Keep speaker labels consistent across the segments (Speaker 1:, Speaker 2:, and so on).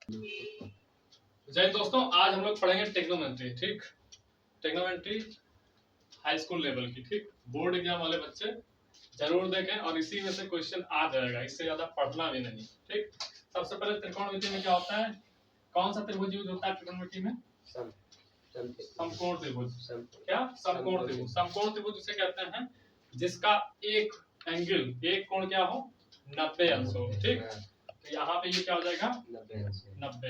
Speaker 1: जय दोस्तों, आज हम लोग पढ़ेंगे टेक्नोमेट्री। ठीक, टेक्नोमेट्री हाई स्कूल लेवल की। ठीक, बोर्ड एग्जाम वाले बच्चे जरूर देखें और इसी में से क्वेश्चन आ जाएगा, इससे ज्यादा पढ़ना भी नहीं। ठीक, सबसे पहले त्रिकोणमिति में क्या होता है, कौन सा त्रिभुज यूज होता है त्रिकोणमिति में? समकोण त्रिभुज। क्या? समकोण त्रिभुज। समकोण त्रिभुज उसे कहते हैं जिसका एक एंगल, एक कोण क्या हो, 90 अंश हो। ठीक, तो यहाँ पे ये क्या हो जाएगा, 90।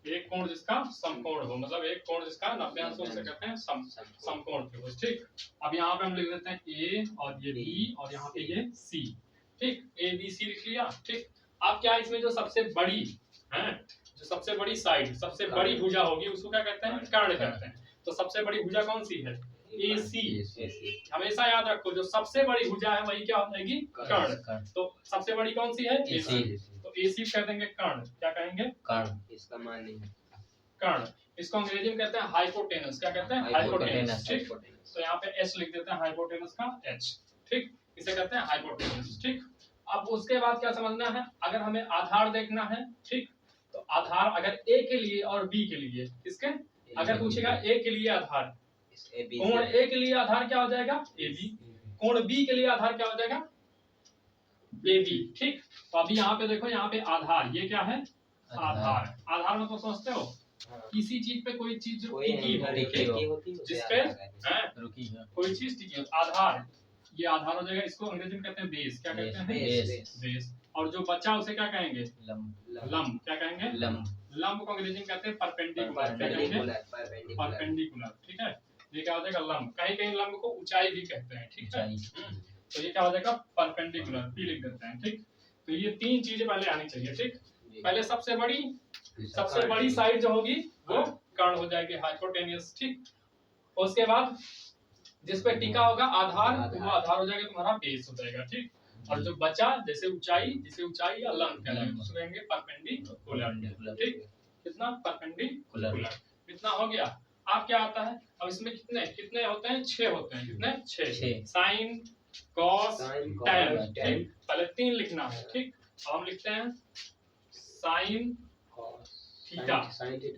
Speaker 1: एक कोण जिसका समकोण हो, मतलब एक कोण जिसका 90 अंश हो, उसे कहते हैं समकोण त्रिभुज। ठीक, अब यहाँ पे हम लिख देते हैं ए और ये बी और यहाँ पे ये सी। ठीक, ए बी सी लिख लिया। ठीक, अब क्या इसमें जो सबसे बड़ी है, जो सबसे बड़ी साइड, सबसे बड़ी भुजा होगी उसको क्या कहते हैं, कर्ण कहते हैं। तो सबसे बड़ी भुजा कौन सी है? ए सी। हमेशा याद रखो, जो सबसे बड़ी भुजा है वही क्या हो जाएगी, कर्ण। तो सबसे बड़ी कौन सी है? ए सी। तो ए सी कह देंगे कर्ण। क्या कहेंगे? कर्ण। इसका मान नहीं है कर्ण। इसको अंग्रेजी में कहते हैं हाइपोटेनस। क्या कहते हैं? हाइपोटेनस। ठीक, तो यहाँ पे एच लिख देते हैं, हाइपोटेनस का एच। ठीक, इसे कहते हैं हाइपोटेनस। ठीक, अब उसके बाद क्या समझना है, अगर हमें आधार देखना है, ठीक, तो आधार अगर ए के लिए और बी के लिए, किसके अगर पूछेगा ए के लिए आधार, कोण ए के लिए आधार क्या हो जाएगा, ए बी। कोण बी के लिए आधार क्या हो जाएगा, ए बी। ठीक, तो अभी यहाँ पे देखो, यहाँ पे आधार, ये क्या है, आधार। आधार मतलब समझते हो, किसी चीज पे कोई चीज टिकी हो, जिसपे कोई चीज टिकी हो, आधार। ये आधार हो जाएगा, इसको अंग्रेजी में कहते हैं बेस। क्या कहते हैं? बेस। और जो बचा उसे क्या कहेंगे, लंब। क्या कहेंगे? लंब को अंग्रेजी में कहते हैं परपेंडिकुलर। क्या कहेंगे? परपेंडिकुलर। ठीक है, ये क्या हो जाएगा, लंब। कहीं कहीं लंब को ऊंचाई भी कहते हैं। ठीक है, तो ये क्या हो जाएगा, परपेंडिकुलर। पी लिख देते हैं। ठीक, तो ये तीन चीजें पहले आनी चाहिए। ठीक, पहले सबसे बड़ी साइड जो होगी वो कर्ण हो जाएगी, हाइपोटेनियस। ठीक, उसके बाद जिस पे टिका होगा आधार, वो आधार हो जाएगा तुम्हारा बेस हो जाएगा। ठीक, और जो बचा, जैसे ऊंचाई या लंब कहलाएगा, उसको कहेंगे परपेंडिकुलर। ठीक, कितना परपेंडिकुलर, इतना हो गया। अब क्या आता है, अब इसमें कितने कितने होते हैं, 6 होते हैं। कितने? 6। Sine, cos, tan. ठीक, पहले 3 लिखना है। ठीक, अब हम लिखते हैं साइन थीटा।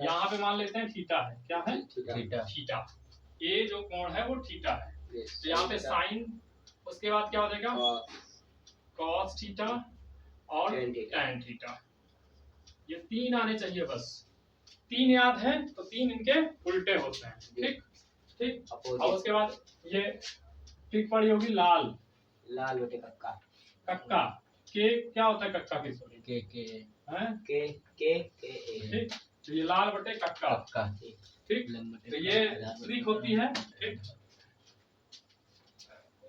Speaker 1: यहाँ पे मान लेते हैं थीटा है। क्या है? थीटा। ये जो कोण है वो थीटा है। तो यहाँ पे साइन, उसके बाद क्या हो जाएगा, कॉस थीटा और टैन थीटा। ये 3 आने चाहिए बस। 3 याद है तो 3 इनके उल्टे होते हैं। ठीक, ठीक, और उसके बाद ये ठीक पड़ी होगी लाल बटे कक्का। के क्या होता है कक्का की? सॉरी, के ठीक, तो ये लाल बटे कक्का। ठीक, तो ये ट्रिक होती है। ठीक,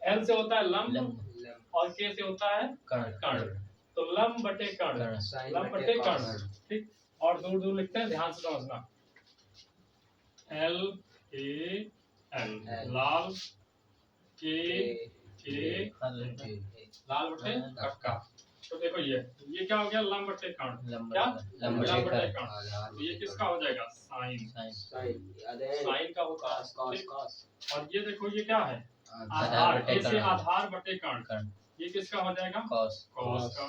Speaker 1: एल से होता है लंब और के से होता है कर्ण। तो लंब बटे कर्ण, लंब बटे कर्ण। ठीक, और दूर दूर लिखते हैं, ध्यान से समझना। एल ए एल, लाल के लाल बटे कक्का। तो देखो ये क्या हो गया, लंब बटे कर्ण। क्या? लंब बटे कर्ण। तो ये किसका हो जाएगा, साइन का होता है। और ये देखो ये क्या है, आधार। ऐसे आधार बटे कर्ण, ये किसका हो जाएगा, कॉस का।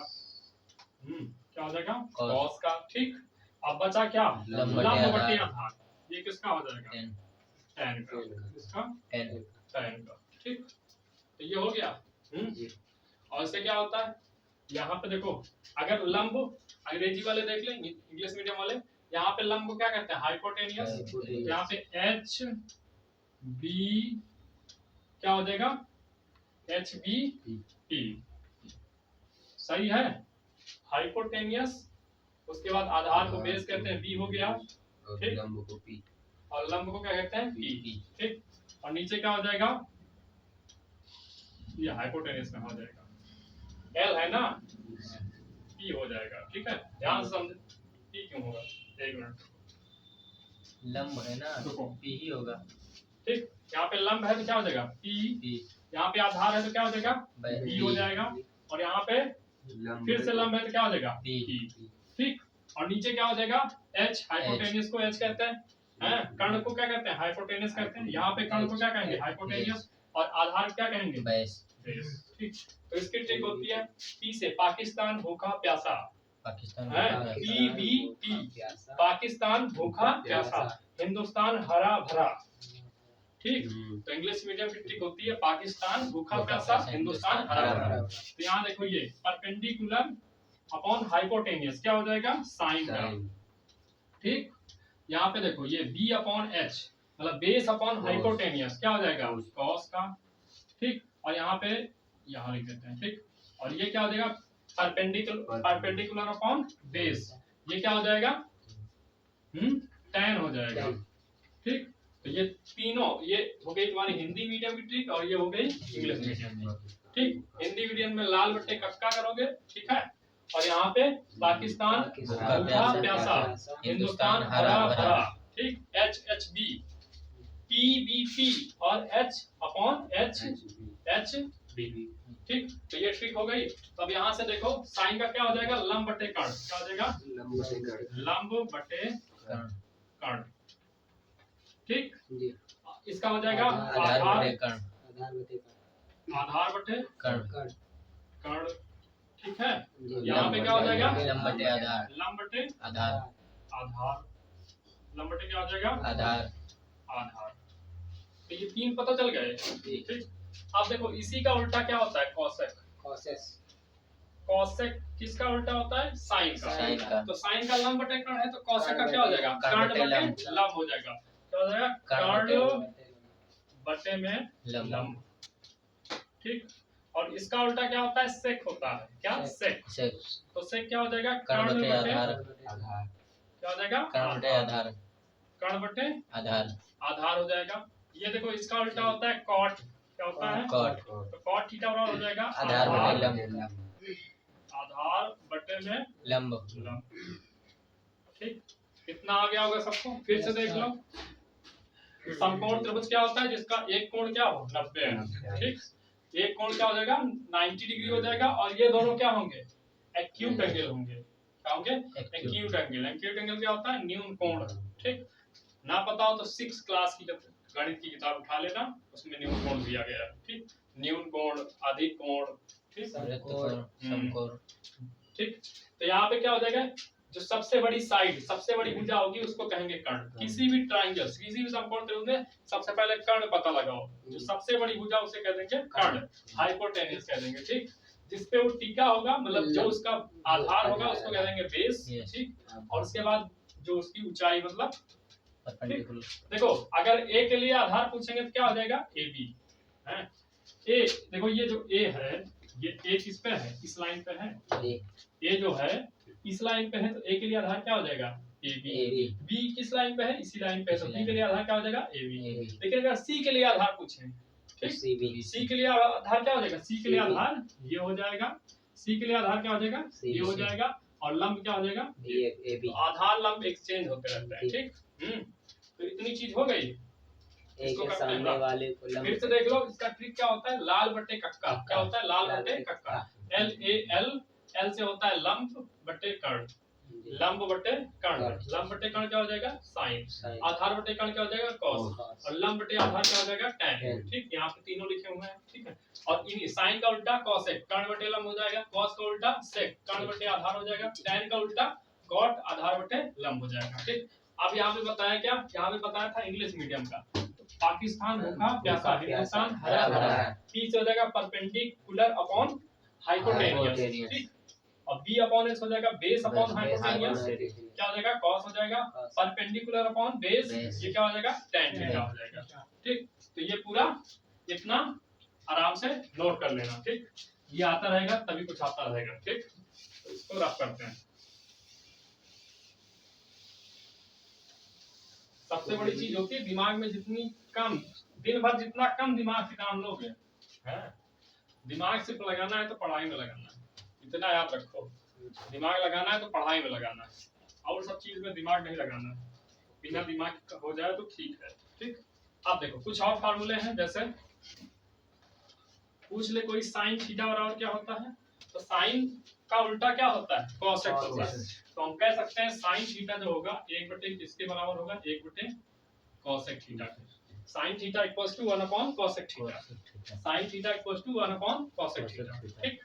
Speaker 1: क्या हो जाएगा, कॉस का। ठीक, अब बचा क्या, लंब बटे आधार, ये किसका हो जाएगा, टैन का। किसका? टैन का। ठीक, तो ये हो गया। और इससे क्या होता है, यहाँ पे देखो, अगर लंब, अंग्रेजी वाले देख लेंगे, इंग्लिश मीडियम वाले, यहाँ पे लंब को क्या कहते हैं, हाइपोटेनियस। यहाँ पे एच बी क्या हो जाएगा, एच बी पी। सही है, हाइपोटेनियस। उसके बाद आधार को बेस कहते हैं, बी हो गया। ठीक, और लंब को क्या कहते हैं, पी। ठीक, और नीचे क्या हो जाएगा, ये हाइपोटेनियस में हो जाएगा, एल है ना, पी हो जाएगा। ठीक है, ध्यान से समझे, पी क्यों होगा, एक मिनट,
Speaker 2: लंब है ना, पी ही होगा।
Speaker 1: ठीक, यहाँ पे लंब है तो क्या हो जाएगा, पी। यहाँ पे आधार है तो क्या हो जाएगा, पी हो जाएगा। और यहाँ पे फिर से लंब है तो क्या हो जाएगा, पी। ठीक, और नीचे क्या हो जाएगा, एच। हाइपोटेनियस को एच कहते हैं, कर्ण को क्या कहते हैं, हाइपोटेनियस कहते हैं। यहाँ पे कर्ण को क्या कहेंगे, हाइपोटेनियस, और आधार क्या कहेंगे, बेस। ठीक, तो इसकी ट्रिक होती है, पी से पाकिस्तान भूखा प्यासा, पी बी टी, पाकिस्तान भूखा प्यासा, हिंदुस्तान हरा भरा। ठीक, तो इंग्लिश मीडियम की ट्रिक होती है पाकिस्तान भूखा प्यासा, हिंदुस्तान हरा भरा। तो यहाँ देखो ये परपेंडिकुलर अपॉन हाइपोटेनियस क्या हो जाएगा, साइन का। ठीक, यहाँ पे देखो ये बी अपॉन एच मतलब बेस अपॉन हाइपोटेनियस क्या हो जाएगा, कॉस का। ठीक, और यहाँ पे यहाँ लिख देते हैं। ठीक, और ये क्या हो जाएगा, परपेंडिकुलर अपॉन बेस, ये क्या हो जाएगा, tan हो जाएगा। ठीक, तो ये तीनों ये हो गई तुम्हारी हिंदी मीडियम की ट्रिक और ये हो गई इंग्लिश मीडियम। ठीक, हिंदी मीडियम में लाल बट्टे कक्का करोगे। ठीक है, और यहाँ पे पाकिस्तान भूखा प्यासा, हिंदुस्तान हरा भरा। ठीक, H H B, P B P और H upon H H B. ठीक, तो ये ट्रिक हो गई। तो अब यहाँ से देखो साइन का क्या हो जाएगा, लंब बटे कर्ण, क्या हो जाएगा, लंब बटे कर्ण। ठीक, इसका हो जाएगा आधार बटे कर्ण। ठीक है, यहाँ पे क्या हो जाएगा,
Speaker 2: लंब बटे आधार,
Speaker 1: लंब बटे
Speaker 2: आधार,
Speaker 1: आधार, लंब बटे क्या हो जाएगा,
Speaker 2: आधार।
Speaker 1: आधार। तो ये तीन पता चल गए। ठीक, अब देखो इसी का उल्टा क्या होता है, कॉसेक। कॉसेक किसका उल्टा होता है, साइन का। तो साइन का लंब बटे कर्ण है तो कॉसेक का क्या हो जाएगा, कर्ण बटे लंब हो जाएगा। क्या हो जाएगा, कर्ण बटे में लंब। ठीक, और इसका उल्टा क्या होता है, सेक होता है। क्या, सेक। तो सेक क्या हो जाएगा,
Speaker 2: कर्ण बटे आधार,
Speaker 1: क्या हो जाएगा,
Speaker 2: कर्ण बटे आधार,
Speaker 1: कर्ण बटे
Speaker 2: आधार,
Speaker 1: आधार हो जाएगा। ये देखो इसका उल्टा होता है कॉट, क्या होता है,
Speaker 2: कॉट।
Speaker 1: तो कॉट थीटा बराबर हो जाएगा
Speaker 2: आधार बटे लंब,
Speaker 1: आधार बटे में
Speaker 2: लंब।
Speaker 1: ठीक, कितना आ गया होगा सबको, फिर से देख लो। समकोण त्रिभुज क्या होता है, जिसका एक कोण क्या हो, 90 है। ठीक, एक कोण क्या हो जाएगा, 90 डिग्री हो जाएगा, और ये दोनों क्या होंगे, एक्यूट एंगल होंगे। क्या होंगे, एक्यूट एंगल। एक्यूट एंगल क्या होता है, न्यून कोण। ठीक, ना पता हो तो 6 क्लास की जब गणित की किताब उठा लेना, उसमें न्यून कोण दिया गया है। ठीक, न्यून कोण, अधिक कोण। ठीक,
Speaker 2: समकोण।
Speaker 1: ठीक, तो यहाँ पे क्या हो जाएगा, जो सबसे बड़ी साइड, सबसे बड़ी भुजा होगी उसको कहेंगे कर्ण। किसी भी ट्रायंगल, किसी भी समकोण त्रिभुज में सबसे पहले कर्ण पता लगाओ, जो सबसे बड़ी भुजा उसे कह देंगे कर्ण, हाइपोटेनस कह देंगे। ठीक, जिसपे वो टीका होगा मतलब जो उसका आधार होगा उसको कह देंगे बेस। ठीक, और उसके बाद जो उसकी ऊंचाई मतलब देखो अगर ए के लिए आधार पूछेंगे तो क्या हो जाएगा, ए बी है। ए देखो ये जो ए है, ये ए किस पे है, इस लाइन पे है। ए जो है इस लाइन पे है तो ए के लिए आधार क्या हो जाएगा, ए बी। बी किस लाइन पे है, इसी लाइन पे है तो बी के लिए आधार क्या हो जाएगा, ए बी। लेकिन अगर सी के लिए आधार पूछें, सी के लिए आधार क्या हो जाएगा, सी के लिए आधार ये हो जाएगा, सी के लिए आधार क्या हो जाएगा, ये हो जाएगा, और लंब क्या हो जाएगा, तो आधार लंब एक्सचेंज होते रहते हैं। ठीक, तो इतनी चीज हो गई। इसको सामने वाले को फिर से देख लो, इसका ट्रिक क्या होता है, लाल बटे कक्का। क्या होता है, लाल बटे कक्का। एल ए एल, एल से होता है लंब बटे कर्ण, लंब बटे कर्ण। लंब बटे कर्ण क्या हो जाएगा, साइन। आधार बटे कर्ण क्या हो जाएगा, कॉस, और लंब बटे आधार क्या हो जाएगा, टैन। ठीक, यहाँ पे तीनों लिखे हुए हैं। ठीक है, और इन साइन का उल्टा कॉसेक, कर्ण बटे लंब हो जाएगा, कॉस का उल्टा सेक, कर्ण बटे आधार हो जाएगा, टैन का उल्टा कॉट, आधार बटे लंब हो जाएगा। ठीक, अब यहाँ पे बताया क्या, यहाँ पे बताया था इंग्लिश मीडियम का। पाकिस्तान भूखा प्यासा, हिंदुस्तान हरा भरा। पी से हो जाएगा परपेंडिकुलर अपॉन हाइपोटेनियस। ठीक, और बी अपॉन एस हो जाएगा बेस अपॉन हाइपोटेनियस। क्या हो जाएगा, कॉस हो जाएगा, परपेंडिकुलर अपॉन बेस, ये क्या हो जाएगा, टैन थीटा हो जाएगा। ठीक, तो ये पूरा इतना आराम से नोट कर लेना। ठीक, ये आता रहेगा तभी कुछ आता रहेगा। ठीक, तो इसको रफ करते हैं। सबसे बड़ी चीज होती है दिमाग में जितनी कम, दिन भर जितना कम दिमाग से काम लोगे, दिमाग सिर्फ लगाना है तो पढ़ाई में लगाना है, इतना याद रखो। दिमाग लगाना है तो पढ़ाई में लगाना है, और सब चीज में दिमाग नहीं लगाना है। बिना दिमाग का हो जाए तो ठीक है। ठीक, अब देखो कुछ और फार्मूले हैं, जैसे पूछ ले कोई साइन थीटा बराबर क्या होता है, तो साइन का उल्टा क्या होता है, कॉसेक होता है। तो हम कह सकते हैं साइन थीटा जो होगा 1 किसके बराबर होगा, 1 cosec theta. Sine theta equals to 1 upon cosec theta. Sine theta equals to 1 upon cosec theta. ठीक,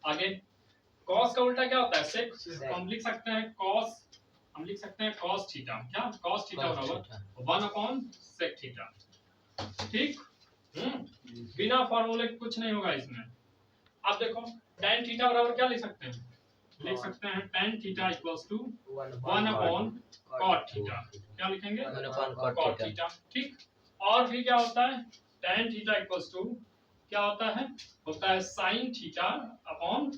Speaker 1: आगे कॉस का उल्टा क्या होता है, सेक। हम लिख सकते हैं कॉस हम लिख सकते हैं cos थीटा, क्या cos थीटा बराबर 1 अपॉन sec थीटा। ठीक, बिना फॉर्मूले कुछ नहीं होगा इसमें। अब देखो tan थीटा बराबर क्या लिख सकते हैं, लिख सकते हैं tan theta equals to 1 upon cot theta. क्या लिखेंगे,
Speaker 2: 1 upon cot
Speaker 1: cot थीटा। ठीक, और फिर क्या होता है, tan थीटा इक्वल्स टू क्या होता है sin theta upon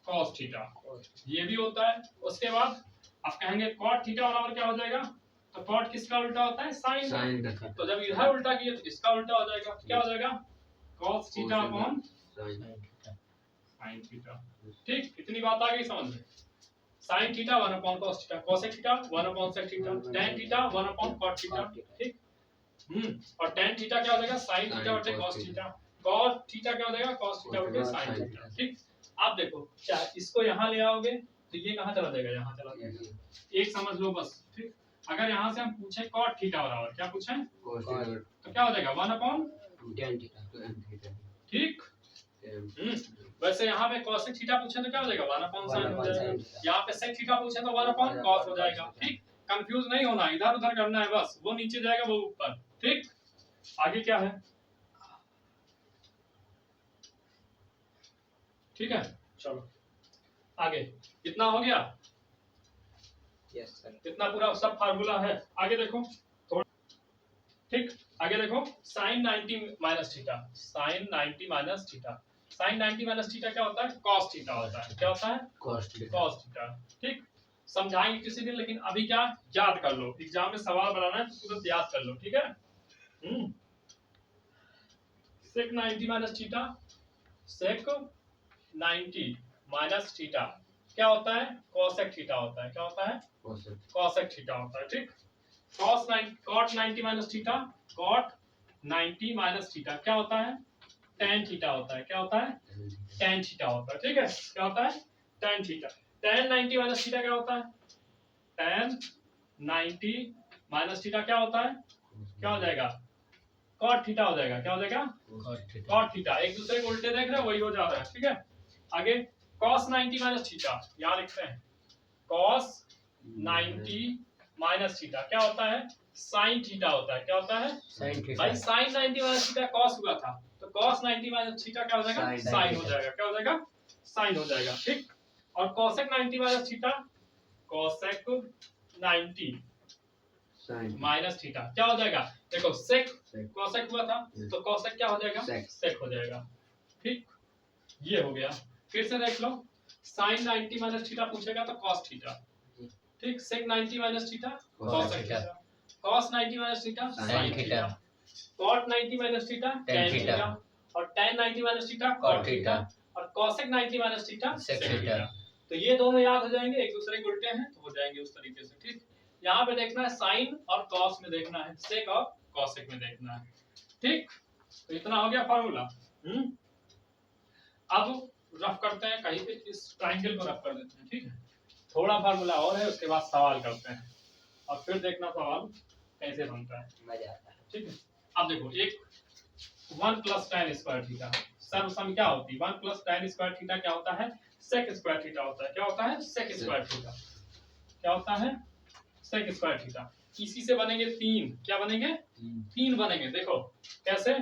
Speaker 1: cos theta, ये भी होता है। उसके बाद आप कहेंगे cot थीटा बराबर क्या हो जाएगा, तो cot किसका उल्टा होता है, sin का। तो जब इधर उल्टा किए तो इसका उल्टा हो जाएगा, क्या हो जाएगा, cos theta upon sin theta. ठीक, इतनी बात आ गई समझ में। sin theta 1 upon cos theta, cosec theta 1 upon sec theta, tan theta 1 upon cot theta. ठीक, और tan थीटा क्या हो जाएगा, sin थीटा बटे cos थीटा, cot थीटा क्या हो जाएगा, cos थीटा बटे sin थीटा। ठीक, आप देखो क्या इसको यहाँ ले आओगे तो ये कहाँ चला जाएगा, यहाँ चला जाएगा। एक समझ लो बस। ठीक, अगर यहाँ से हम पूछे cot थीटा बराबर क्या पूछे, तो क्या हो जाएगा 1 अपॉन
Speaker 2: tan थीटा।
Speaker 1: ठीक, वैसे यहाँ पे cosec थीटा पूछे तो क्या हो जाएगा 1 अपॉन sin हो जाएगा, यहाँ पे sec थीटा पूछे तो 1 अपॉन cos हो जाएगा। ठीक, कंफ्यूज नहीं होना, इधर उधर करना है बस, वो नीचे जाएगा वो ऊपर। ठीक, आगे क्या है, ठीक है, चलो आगे। इतना हो गया,
Speaker 2: यस सर।
Speaker 1: इतना पूरा सब फार्मूला है। आगे देखो थोड़ा, ठीक, आगे देखो sin 90 minus theta, sin 90 minus theta, sin 90 minus theta क्या होता है, cos थीटा होता है। क्या होता है,
Speaker 2: cos
Speaker 1: थीटा। ठीक, समझाएंगे किसी दिन, लेकिन अभी क्या याद कर लो, एग्जाम में सवाल बनाना है तो तुरंत याद कर लो। ठीक है, sec 90 minus theta, sec 90 minus theta क्या होता है, cosec थीटा होता है। क्या होता है, cosec थीटा होता है। ठीक, cot 90 minus theta, cot 90 minus theta क्या होता है, tan थीटा होता है। क्या होता है, tan थीटा होता है। ठीक है, क्या होता है, tan theta. tan 90 minus theta क्या होता है, tan 90 माइनस थीटा क्या होता है, क्या हो जाएगा, cot थीटा हो जाएगा। क्या हो जाएगा, cot थीटा। एक दूसरे को उल्टे देख रहे हो, वही हो जा रहा है। ठीक है, आगे cos 90 माइनस थीटा, यहाँ लिखते हैं cos 90 माइनस थीटा क्या होता है, sin थीटा होता है। क्या होता है, भाई sin 90 माइनस थीटा cos हुआ था, तो cos 90 माइनस थीटा क्या हो जाएगा, sin हो जाएगा। क्या हो जाएगा, sin हो जाएगा। ठीक, और cosec 90 minus theta, cosec 90 minus theta क्या हो जाएगा, देखो sec cosec हुआ था तो cosec क्या हो जाएगा, sec हो जाएगा। ठीक, ये हो गया। फिर से देख लो, sin 90 माइनस थीटा पूछेगा तो cos थीटा। ठीक, sec 90 minus theta cos theta, cos 90 minus theta sin theta, cot 90 minus theta tan theta, और tan 90 minus theta cot theta, और cosec 90 minus theta sec theta. तो ये दोनों याद हो जाएंगे, एक दूसरे के उल्टे हैं तो हो जाएंगे उस तरीके से। ठीक, यहाँ पे देखना है sin और cos में देखना है, sec और cosec में देखना है। ठीक, तो इतना हो गया फार्मूला। अब रफ करते हैं कहीं पे, इस ट्रायंगल को रफ कर देते हैं। ठीक है, थोड़ा फार्मूला और है, उसके बाद सवाल करते हैं और फिर देखना सवाल कैसे बनता है,
Speaker 2: मजा आता है।
Speaker 1: ठीक है, अब देखो एक 1 प्लस tan स्क्वायर थीटा, सर्वसम क्या होती है, 1 प्लस tan स्क्वायर थीटा क्या होता है, sec स्क्वायर थीटा होता है। क्या होता है, sec स्क्वायर थीटा। क्या होता है, sec स्क्वायर थीटा। इसी से बनेंगे 3, क्या बनेंगे, 3 बनेंगे। देखो कैसे,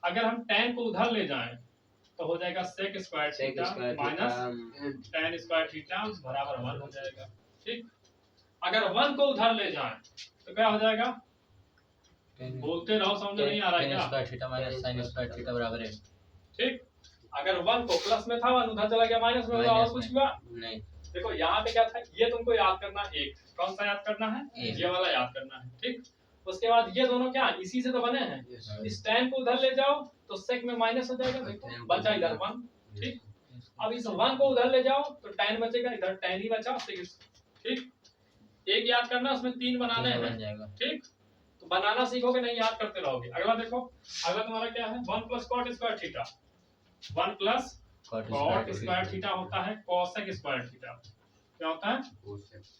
Speaker 1: अगर हम tan को उधर ले जाएं तो हो जाएगा sec square theta minus tan square theta बराबर 1 हो जाएगा। ठीक, अगर 1 को उधर ले जाएं तो क्या हो जाएगा, बोलते रहो, समझ नहीं आ रहा है क्या,
Speaker 2: square theta minus sin square theta बराबर है।
Speaker 1: ठीक, अगर 1 को प्लस में था 1 उधर चला गया माइनस में, और कुछ हुआ
Speaker 2: नहीं।
Speaker 1: देखो यहाँ पे क्या था, ये तुमको याद करना, एक कौन सा याद करना है, ये वाला याद करना है। ठीक, उसके बाद ये दोनों क्या इसी से तो बने हैं, इस tan को उधर ले जाओ तो sec में माइनस हो जाएगा, देखो बचा इधर 1। ठीक, अब इस 1 को उधर ले जाओ तो tan बचेगा, इधर tan ही बचा। ठीक, एक याद करना, उसमें 3 बनाने हैं। ठीक, तो बनाना सीखोगे, नहीं याद करते रहोगे। अगला देखो, अगला तुम्हारा क्या है, 1 plus cot square theta, 1 plus cot square theta होता है cosec स्क्वायर थीटा। क्या होता है,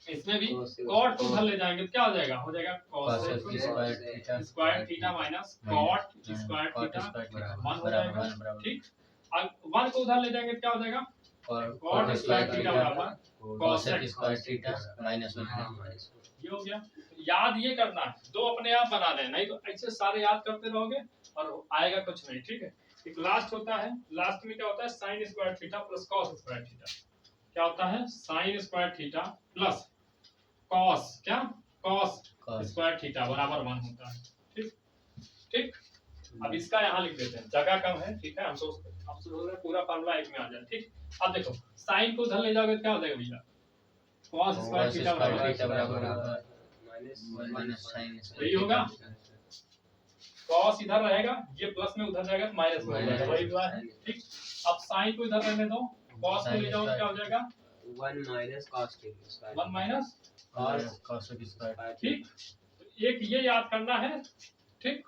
Speaker 1: इसमें भी cot को उधर ले जाएंगे तो क्या हो जाएगा, हो जाएगा cosec square theta minus cot square theta 1 हो जाएगा। ठीक, अब 1 को उधर ले जाएंगे तो क्या हो जाएगा, cot स्क्वायर थीटा बराबर
Speaker 2: cosec स्क्वायर थीटा माइनस 1।
Speaker 1: ये हो गया। याद ये करना है, दो अपने आप बनाने हैं, नहीं तो ऐसे सारे याद करते रहोगे और आएगा कुछ नहीं। ठीक है, एक लास्ट होता है, लास्ट में क्या होता है, sine square theta plus cos square theta. क्या होता है, sine square theta plus cos, क्या कॉस स्क्वायर थीटा बराबर 1 होता है। ठीक ठीक, अब इसका यहाँ लिख देते हैं, जगह कम है। ठीक है, हम सोच रहे हैं पूरा फार्मूला एक में आ जाए। ठीक, अब देखो साइन को उधर ले जाओगे क्या हो जाएगा भैया, cos स्क्वायर थीटा बराबर
Speaker 2: माइनस साइन
Speaker 1: यही होगा। cos इधर रहेगा, ये प्लस में उधर जाएगा तो माइनस में हो जाएगा, वही हुआ है। ठीक, अब साइन को इधर रहने दो, cos को ले जाओ क्या हो जाएगा,
Speaker 3: 1 minus cos square
Speaker 1: 1 minus
Speaker 2: cosec square.
Speaker 1: ठीक, तो एक ये याद करना है। ठीक,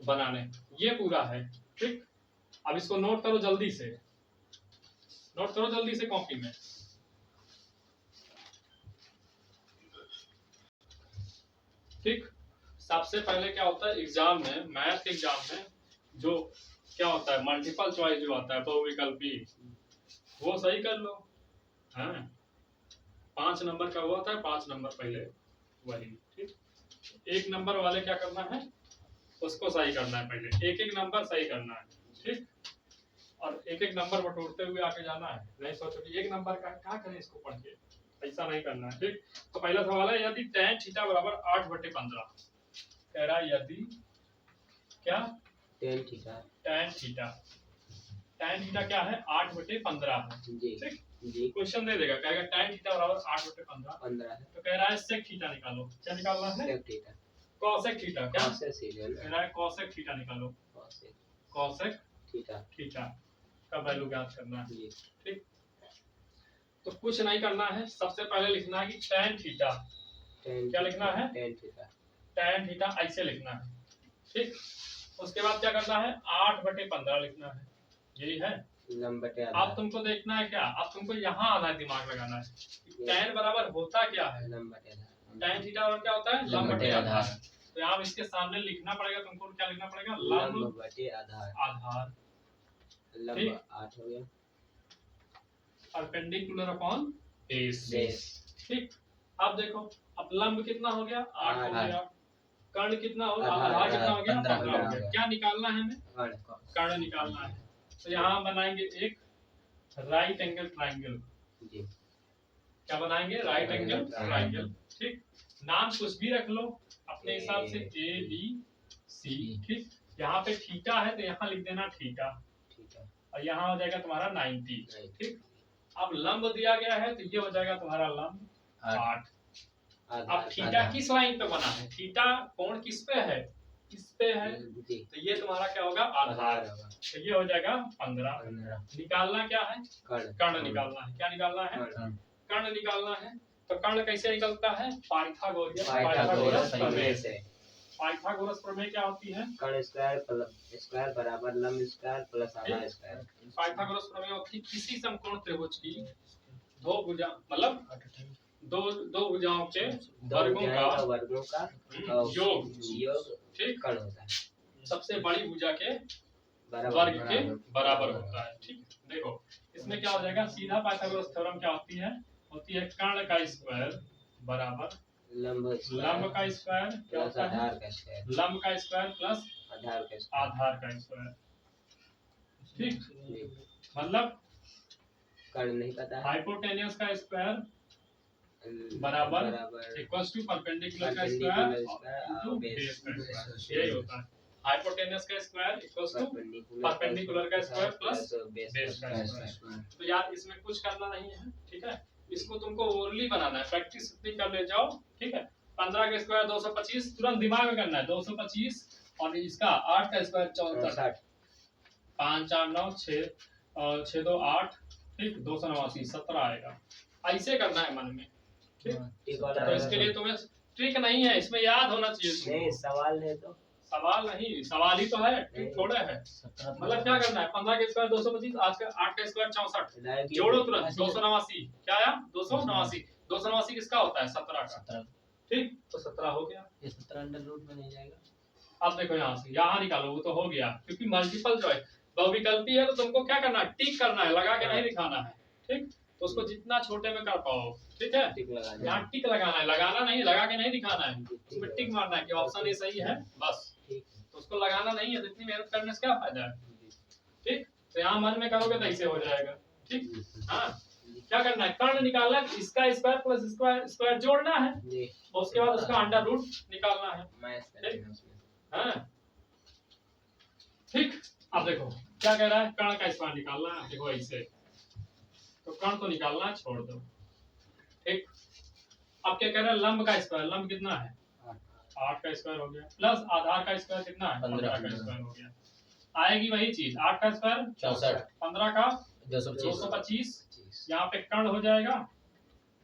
Speaker 1: बनाने ये पूरा है। ठीक, अब इसको नोट करो जल्दी से, नोट करो जल्दी से कॉपी में। ठीक, सबसे पहले क्या होता है एग्जाम में, मैथ एग्जाम में जो क्या होता है मल्टीपल चॉइस जो आता है बहुविकल्पी, वो सही कर लो। हाँ, 5 नंबर का हुआ था, 5 नंबर पहले वही। ठीक, 1 नंबर वाले क्या करना है, उसको सही करना है पहले, एक एक नंबर सही करना है। ठीक, और एक एक नंबर बटोरते हुए आके जाना है, नहीं सोचो कि एक नंबर का क्या करें इसको पढ़ के, ऐसा नहीं करना है। ठीक, तो पहला सवाल है यदि tan थीटा बराबर 8/15, कह रहा है यदि क्या
Speaker 3: tan थीटा
Speaker 1: tan थीटा क्या है 8/15 है।
Speaker 3: जी
Speaker 1: ठीक,
Speaker 3: जी
Speaker 1: क्वेश्चन दे देगा, कहेगा tan थीटा बराबर 8/15,
Speaker 3: 15 है
Speaker 1: तो कह रहा है sec थीटा निकालो। क्या निकालना है,
Speaker 3: sec थीटा
Speaker 1: cosec थीटा। क्या
Speaker 3: cosec सीरियल
Speaker 1: कह रहा है cosec थीटा निकालो, cosec
Speaker 3: थीटा
Speaker 1: थीटा का वैल्यू ज्ञात करना है।
Speaker 3: जी
Speaker 1: ठीक, तो कुछ नहीं करना है, सबसे पहले लिखना है कि tan थीटा,
Speaker 3: tan
Speaker 1: क्या लिखना है,
Speaker 3: tan थीटा
Speaker 1: tan थीटा ऐसे लिखना है। ठीक, उसके बाद क्या करना है 8/15 लिखना है, यही है।
Speaker 3: लंब बटे
Speaker 1: अब
Speaker 3: आधार
Speaker 1: तुमको देखना है क्या, अब तुमको यहाँ आना है, दिमाग लगाना है। tan बराबर होता क्या है,
Speaker 3: लंब बटे आधार
Speaker 1: tan थीटा बराबर क्या होता है, लंब बटे आधार। तो यहाँ इसके सामने लिखना पड़ेगा तुमको, क्या लिखना पड़ेगा,
Speaker 3: लंब
Speaker 1: लंब
Speaker 3: बटे आधार
Speaker 1: आधार
Speaker 3: लंब 8 हो गया
Speaker 1: परपेंडिकुलर अपॉन बेस।
Speaker 3: बेस
Speaker 1: ठीक, अब देखो अब लंब कितना हो गया 8 हो
Speaker 3: आधार।
Speaker 1: गया, कर्ण कितना हो,
Speaker 3: आधार,
Speaker 1: आधार कितना हो गया
Speaker 2: 15
Speaker 1: 15 हो
Speaker 3: हो
Speaker 1: गया।
Speaker 3: गया।
Speaker 1: क्या निकालना है हमें,
Speaker 3: कर्ण
Speaker 1: कर्ण निकालना है। तो यहाँ बनाएंगे एक राइट एंगल ट्राइंगल।
Speaker 3: जी
Speaker 1: क्या बनाएंगे, राइट एंगल ट्राइंगल। ठीक, नाम कुछ भी रख लो अपने हिसाब से, ए बी सी। ठीक, यहाँ पे थीटा है तो यहाँ लिख देना थीटा,
Speaker 3: ठीक है
Speaker 1: और यहाँ हो जाएगा तुम्हारा 90।
Speaker 3: नहीं
Speaker 1: ठीक, अब लंब दिया गया है तो ये हो जाएगा तुम्हारा लंब 8। अब
Speaker 3: आधार
Speaker 1: थीटा किस लाइन पे बना है, थीटा कोण किस पे है, इस पे है,
Speaker 3: जी
Speaker 1: तो ये तुम्हारा क्या होगा आधार,
Speaker 3: आधार होगा
Speaker 1: तो ये हो जाएगा 15।
Speaker 2: 15
Speaker 1: निकालना क्या है,
Speaker 3: कर्ण
Speaker 1: कर्ण निकालना है। क्या निकालना है,
Speaker 3: कर्ण
Speaker 1: कर्ण निकालना है। तो कर्ण कैसे निकलता है, पाइथागोरस
Speaker 3: पाइथागोरस
Speaker 1: प्रमेय।
Speaker 3: प्रमेय से
Speaker 1: पाइथागोरस प्रमेय क्या होती है,
Speaker 3: कर्ण स्क्वायर बराबर लंब स्क्वायर प्लस आधार स्क्वायर
Speaker 1: पाइथागोरस प्रमेय होती है किसी समकोण त्रिभुज की दो भुजा, मतलब दो भुजाओं के वर्गों का योग। ठीक,
Speaker 3: कर्ण होता है
Speaker 1: सबसे बड़ी भुजा के
Speaker 3: बराबर
Speaker 1: वर्ग के बराबर होता है। ठीक, देखो इसमें क्या हो जाएगा, सीधा पाइथागोरस थ्योरम क्या होती है कर्ण का स्क्वायर बराबर
Speaker 3: लंब
Speaker 1: लंब का स्क्वायर, क्या
Speaker 3: प्लस
Speaker 1: होता है
Speaker 3: आधार का स्क्वायर
Speaker 1: लंब का स्क्वायर प्लस
Speaker 3: आधार का स्क्वायर
Speaker 1: आधार का स्क्वायर। ठीक,
Speaker 3: जी।
Speaker 1: मतलब
Speaker 3: कर्ण नहीं पता है
Speaker 1: हाइपोटेनियस का स्क्वायर बराबर इक्वल्स टू परपेंडिकुलर का स्क्वायर इनटू बेस का स्क्वायर, यही होता है। हाइपोटेनियस का स्क्वायर इक्वल्स टू परपेंडिकुलर का स्क्वायर प्लस बेस का स्क्वायर। तो यार इसमें कुछ करना नहीं है। ठीक है, इसको तुमको ओरली बनाना है, प्रैक्टिस इतनी कर ले जाओ। ठीक है, 15 का स्क्वायर 225, तुरंत दिमाग में करना है 225, और इसका 8 का स्क्वायर 64, 5 4 9 6 और 6 2 8। ठीक, 289 17 आएगा, ऐसे करना है मन में। ठीक, तो इसके लिए तुम्हें ट्रिक नहीं है, इसमें याद होना चाहिए।
Speaker 3: नहीं सवाल है तो
Speaker 1: सवाल नहीं, सवाल ही तो है, ट्रिक थोड़ा है। मतलब क्या करना है, 15 का स्क्वायर 225, 8 का स्क्वायर 64, जोड़ो तुरंत 289। क्या आया 289, 289 किसका होता है 17 का। ठीक, तो 17 हो गया,
Speaker 2: ये 17 अंडर रूट में नहीं जाएगा।
Speaker 1: अब देखो यहाँ से यहाँ निकालो, वो तो हो गया, क्योंकि मल्टीपल चॉइस बहुविकल्पी है तो तुमको क्या करना है, टिक करना है, लगा के नहीं दिखाना है। ठीक, तो उसको जितना छोटे में कर पाओ, ठीक है।
Speaker 3: टिक लगा दें।
Speaker 1: यहाँ टिक लगाना है, लगाना नहीं, लगा के नहीं दिखाना है, उसमें टिक मारना है कि ऑप्शन ये सही है बस।
Speaker 3: ठीक है।
Speaker 1: तो उसको लगाना नहीं है, तो इतनी मेहनत करने से क्या फायदा है, ठीक। तो यहाँ मन में करोगे तो ऐसे हो जाएगा, ठीक। हाँ, क्या करना है, कर्ण निकालना है, इसका स्क्वायर प्लस इसका स्क्वायर जोड़ना है,
Speaker 3: जी।
Speaker 1: और उसके बाद उसका अंडर रूट निकालना है,
Speaker 3: मैच करेंगे उसमें।
Speaker 1: हाँ ठीक। अब देखो क्या कह रहा है, कर्ण का स्क्वायर निकालना है, देखो ऐसे, तो कर्ण तो निकालना है, छोड़ दो, ठीक। अब क्या कह रहा है, लंब का स्क्वायर, लंब कितना है 8 का स्क्वायर हो गया, प्लस आधार का स्क्वायर कितना है 15 का स्क्वायर हो गया। आएगी वही चीज, 8 का स्क्वायर
Speaker 2: 64,
Speaker 1: 15 का
Speaker 2: 225,
Speaker 1: 225, यहाँ पे कर्ण हो जाएगा,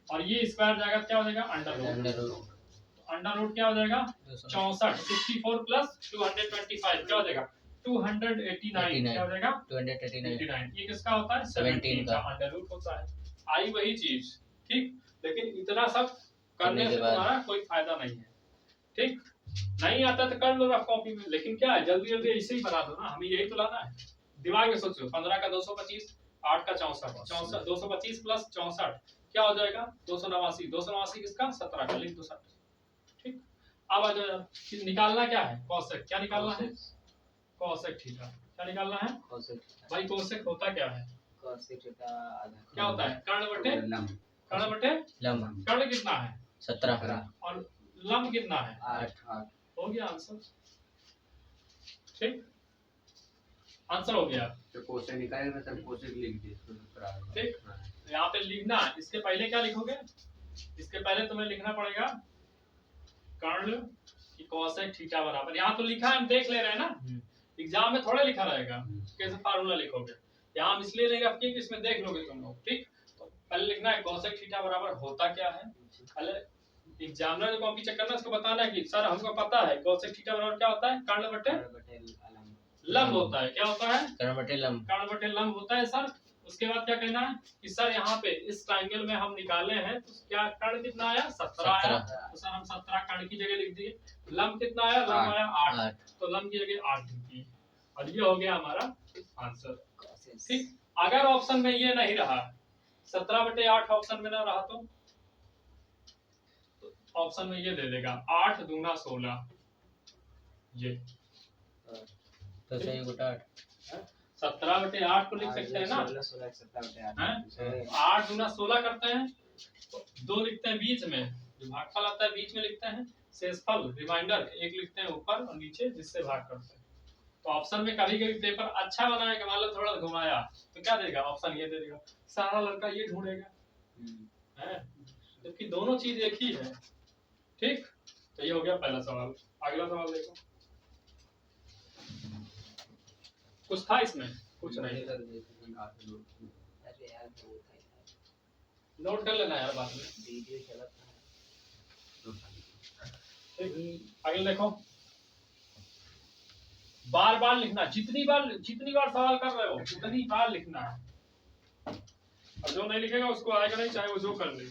Speaker 1: और ये स्क्वायर जाएगा क्या हो जाएगा under
Speaker 2: under
Speaker 1: root,
Speaker 2: root
Speaker 1: under root क्या हो जाएगा 64, 64 प्लस 225 क्या हो जाएगा 289, क्या हो जाएगा
Speaker 2: 289,
Speaker 1: ये किसका होता है 17 का अंडर रूट होता है। आई वही चीज, ठीक। लेकिन इतना सब करने से तुम्हारा कोई फायदा नहीं है, ठीक। नहीं आता तो कर लो रफ कॉपी में, लेकिन क्या है जल्दी जल्दी ऐसे ही बना दो ना, हमें यही तो लाना है। दिमाग में सोचो, 15 का 225, 8 का 64, 225 प्लस 64 क्या हो जाएगा 289, 289 किसका 17 का, लिख दो 60, ठीक। अब आ जाओ, निकालना क्या है कोसेक, क्या निकालना है कोसेक थीटा, क्या निकालना है भाई, कोसेक होता क्या है, क्या होता है कर्ण बटे लंब, कर्ण बटे
Speaker 2: लंब,
Speaker 1: कर्ण कितना है
Speaker 2: 17
Speaker 1: और लंब कितना है
Speaker 3: 8।
Speaker 1: हो गया आंसर, ठीक। आंसर हो गया,
Speaker 4: तो कोसेक निकाले मतलब कोसेक लिख दे,
Speaker 1: ठीक। यहाँ पे लिखना, इसके पहले क्या लिखोगे, इसके पहले तुम्हें लिखना पड़ेगा कर्ण की कोसेक थीटा बराबर, यहाँ तो लिखा है हम देख ले रहे हैं ना, एग्जाम में थोड़ा लिखा रहेगा कैसे फार्मूला लिखोगे, यहाँ हम इसलिए नहीं रखते कि इसमें देख लोगे तुम लोग, ठीक। तो पहले लिखना है कोसेक थीटा बराबर होता क्या है, पहले एग्जामिनर जो कॉपी चेक करना है उसको बताना है कि सर हमको पता है कोसेक थीटा बराबर क्या होता है कर्ण बटे लंब होता है, क्या होता है
Speaker 2: कर्ण बटे लंब,
Speaker 1: कर्ण बटे लंब होता है सर। उसके बाद क्या कहना है कि सर यहाँ पे इस ट्रायंगल में हम निकाले हैं तो क्या कर्ण कितना आया 17 आया, तो सर हम 17 कर्ण की जगह लिख दिए, लंब कितना आया, लंब आया 8, तो लंब की जगह 8 लिख दिए, और ये हो गया हमारा आंसर, ठीक। अगर ऑप्शन में ये नहीं रहा 17 बटे 8 ऑप्शन में ना रहा तो ऑप्शन में ये दे देगा 8 दूना 16, ये
Speaker 2: तो सही गुटा
Speaker 1: 17 बटे 8 को लिख सकते हैं ना, 8 दूना 16 करते हैं, तो 2 लिखते हैं बीच में, जो भागफल आता है बीच में लिखते हैं, शेषफल रिमाइंडर एक लिखते हैं ऊपर और नीचे जिससे भाग करते हैं। तो ऑप्शन में कभी कभी पेपर अच्छा बनाया कि मान लो थोड़ा घुमाया तो क्या देगा ऑप्शन ये दे देगा, सारा लड़का ये ढूंढेगा है, जबकि दोनों चीज एक ही है, ठीक। तो ये हो गया पहला सवाल। अगला सवाल देखो, कुछ था इसमें, कुछ नहीं, नोट कर लेना यार बाद में, ठीक। आगे देखो, बार बार लिखना, जितनी बार सवाल कर रहे हो उतनी बार लिखना है, और जो नहीं लिखेगा उसको आएगा नहीं, चाहे वो जो कर ले।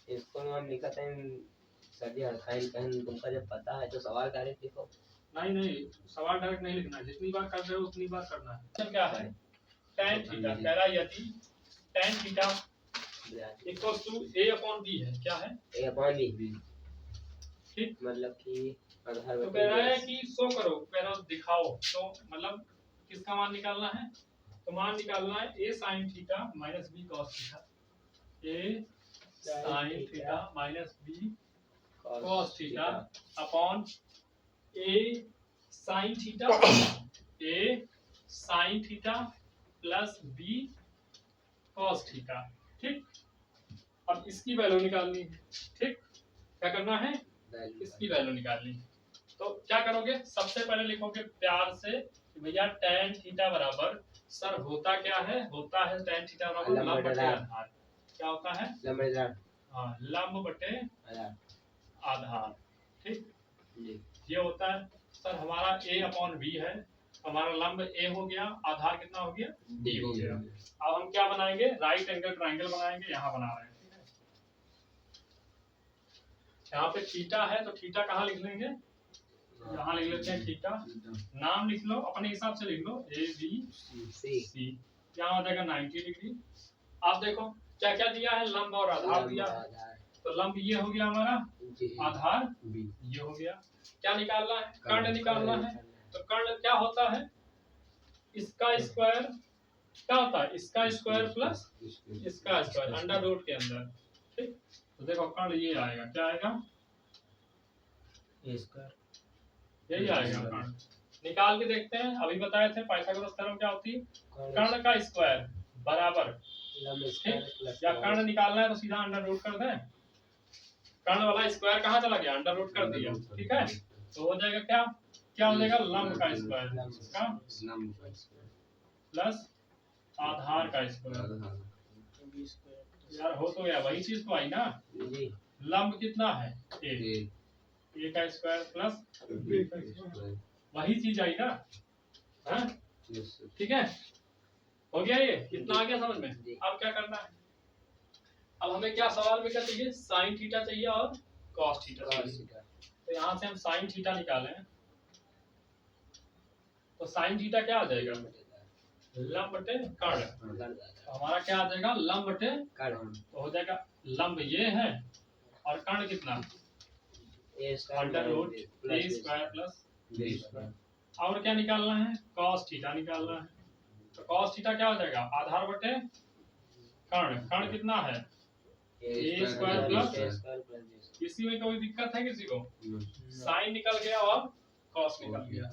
Speaker 3: इसको हम लिखा था सर जी हरखाइन कहन, तुमको जब पता है तो सवाल डायरेक्ट लिखो।
Speaker 1: नहीं सवाल डायरेक्ट नहीं लिखना, जितनी बार कर रहे हो उतनी बार करना है। क्या है tan थीटा, कह रहा है यदि tan theta equals to a upon b है, क्या है
Speaker 3: a अपॉन b,
Speaker 1: ठीक।
Speaker 3: मतलब कि आधार
Speaker 1: तो कह रहा है कि शो करो, कह रहा दिखाओ, तो मतलब किसका मान निकालना है, तो मान निकालना है a sin theta minus b cos theta, a sin theta minus b cos theta upon a sin theta plus b cos theta, ठीक। अब इसकी वैल्यू निकालनी है, ठीक। क्या करना है, इसकी वैल्यू निकालनी है, तो क्या करोगे, सबसे पहले लिखोगे प्यार से कि भैया tan थीटा बराबर सर होता क्या है, होता है tan थीटा बराबर लंब बटे आधार, क्या होता है लंब बटे आधार, ठीक। ये होता है सर हमारा a अपॉन b है, हमारा लंब a हो गया, आधार कितना हो गया b हो गया। अब हम क्या बनाएंगे, राइट एंगल ट्रायंगल बनाएंगे, यहाँ बना रहे हैं, ठीक है। यहाँ पे थीटा है तो थीटा कहाँ लिख लेंगे, यहाँ लिख लेते हैं थीटा, नाम लिख लो अपने हिसाब से लिख लो a b c, यहाँ हो जाएगा 90 डिग्री। आप देखो क्या क्या दिया है, लंब और आधार दिया है।
Speaker 3: आधार
Speaker 1: तो लंब ये हो गया हमारा,
Speaker 3: जी
Speaker 1: आधार
Speaker 4: बी
Speaker 1: ये हो गया। क्या निकालना है, कर्ण
Speaker 4: कर्ण।
Speaker 1: निकालना है। तो कर्ण क्या होता है, इसका स्क्वायर क्या होता है, इसका स्क्वायर प्लस इसका स्क्वायर अंडर रूट के अंदर। ठीक, तो देखो कर्ण ये आएगा, क्या आएगा,
Speaker 2: ए स्क्वायर
Speaker 1: यही आएगा कर्ण। निकाल के देखते हैं, अभी बताए थे पाइथागोरस थ्योरम क्या होती है, कर्ण का स्क्वायर बराबर,
Speaker 3: लंब स्क्वायर प्लस
Speaker 1: या कर्ण निकालना है तो सीधा अंडर रूट कर दें, कर्ण वाला स्क्वायर कहाँ चला गया, अंडर रूट कर दिया। ठीक है, तो हो जाएगा क्या, क्या हो जाएगा, लंब का स्क्वायर का प्लस आधार का स्क्वायर। यार हो तो गया, वही चीज तो आई ना,
Speaker 3: जी
Speaker 1: लंब कितना है ए का स्क्वायर प्लस वही चीज आई ना, हाँ ठीक है, हो गया ये, कितना आ गया समझ में। अब क्या करना है, अब हमें क्या सवाल में क्या चाहिए, साइन थीटा चाहिए और कॉस थीटा चाहिए। तो यहाँ से हम साइन थीटा निकालें, तो साइन थीटा क्या आ जाएगा, लंब बटे कर्ण। तो हमारा क्या आ जाएगा, लंब बटे
Speaker 3: कर्ण
Speaker 1: तो हो जाएगा लंब ये है और कर्ण कितना,
Speaker 3: ए square
Speaker 1: under root A square plus B square. और क्या निकालना है, कॉस थीटा निकालना है। तो कॉस थीटा क्या हो जाएगा, आधार बटे कर्ण, कर्ण कितना है ए स्क्वायर प्लस, इसी में कोई दिक्कत है किसी को, साइन निकल गया और कॉस निकल गया,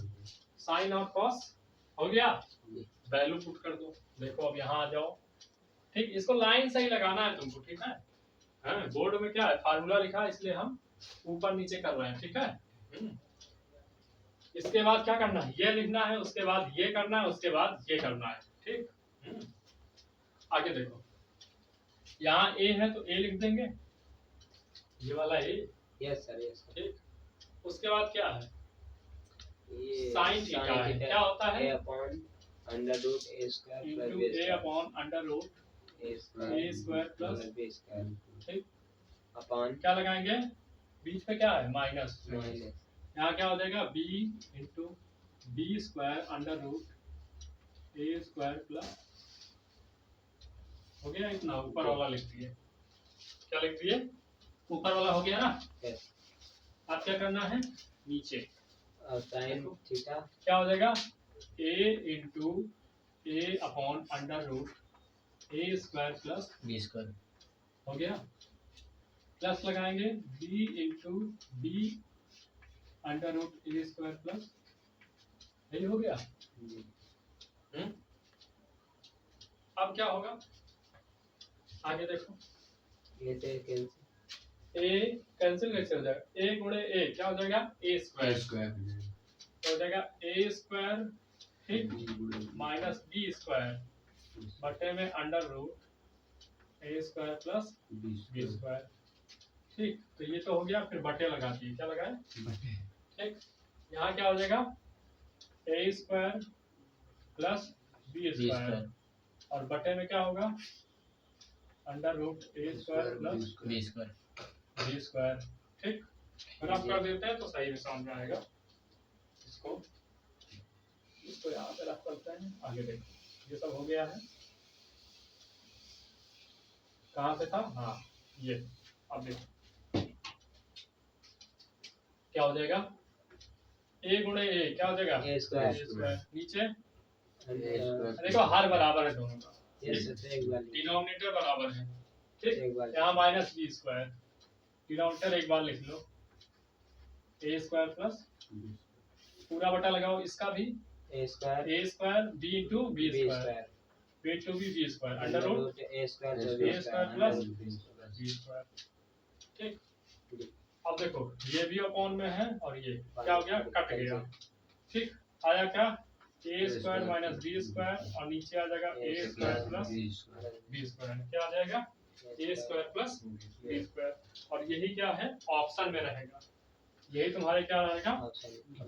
Speaker 1: साइन और कॉस हो गया, वैल्यू पुट कर दो। देखो अब यहाँ आ जाओ, ठीक, इसको लाइन से ही लगाना है तुमको, ठीक है, हाँ बोर्ड में क्या है फार्मूला लिखा है इसलिए हम ऊपर नीचे कर रहे हैं, ठीक है। इसके बाद क्या करना है, ये लिखना है, उसके बाद ये करना है, उसके बाद ये करना है, ठीक। आगे देखो, यहाँ ए है तो ए लिख देंगे, ये वाला ए,
Speaker 3: यस सर यस
Speaker 1: ठीक। उसके बाद क्या है,
Speaker 3: ये
Speaker 1: साइन थीटा है, क्या होता है,
Speaker 3: ए upon under root A square
Speaker 1: into
Speaker 3: plus
Speaker 1: A upon under root
Speaker 3: A
Speaker 1: A square plus
Speaker 3: B square
Speaker 1: ठीक,
Speaker 3: अपॉन
Speaker 1: क्या लगाएंगे, बीच में क्या है माइनस,
Speaker 3: माइनस
Speaker 1: यहाँ क्या हो जाएगा B into B square under root A square plus, हो गया इतना, ऊपर वाला लिख दिए, क्या लिख दिए, ऊपर वाला हो गया ना।
Speaker 3: यस
Speaker 1: अब क्या करना है, नीचे
Speaker 3: और साइन थीटा
Speaker 1: क्या हो जाएगा, A into A upon under root A square plus
Speaker 2: B square
Speaker 1: हो गया, प्लस लगाएंगे B into B under root A square plus, यही हो गया। अब क्या होगा, आगे देखो,
Speaker 3: ये से कैंसिल
Speaker 1: ए कैंसिल कैसे हो जाएगा, ए गुणे ए क्या हो जाएगा, ए स्क्वायर हो जाएगा ए स्क्वायर ठीक माइनस बी स्क्वायर बटे में under root A square plus B square, ठीक। तो ये तो हो गया, फिर बटे लगा दिए, क्या लगाए, ठीक। यहाँ क्या हो जाएगा, A square plus B square और बटे में क्या होगा, under root A square plus
Speaker 2: B square
Speaker 1: B square, ठीक। रफ कर देते हैं तो सही में समझ में आएगा, इसको यहाँ पे रफ करते हैं। आगे देखो, ये सब हो गया है, कहाँ पे था, हाँ ये, अब देखो क्या हो जाएगा, ए गुणे ए क्या हो जाएगा,
Speaker 3: ए स्क्वायर
Speaker 1: नीचे
Speaker 3: एक
Speaker 1: देखो हर बराबर है दोनों का,
Speaker 3: बार
Speaker 1: डिनोमिनेटर बराबर है, ठीक।
Speaker 3: एक बार
Speaker 1: यहाँ माइनस बी स्क्वायर, डिनोमिनेटर एक बार लिख लो, ए स्क्वायर प्लस पूरा बटा लगाओ, इसका भी
Speaker 3: A
Speaker 1: square B into B square B into B square under root
Speaker 3: A square
Speaker 1: plus B square, ठीक। अब देखो ये भी अपॉन में है और ये क्या हो गया, कट गया, ठीक। आया क्या, ए स्क्वायर माइनस बी स्क्वायर और नीचे आ जाएगा A square plus B square, क्या आ जाएगा A square plus B square, और यही क्या है ऑप्शन में रहेगा, यही तुम्हारे क्या रहेगा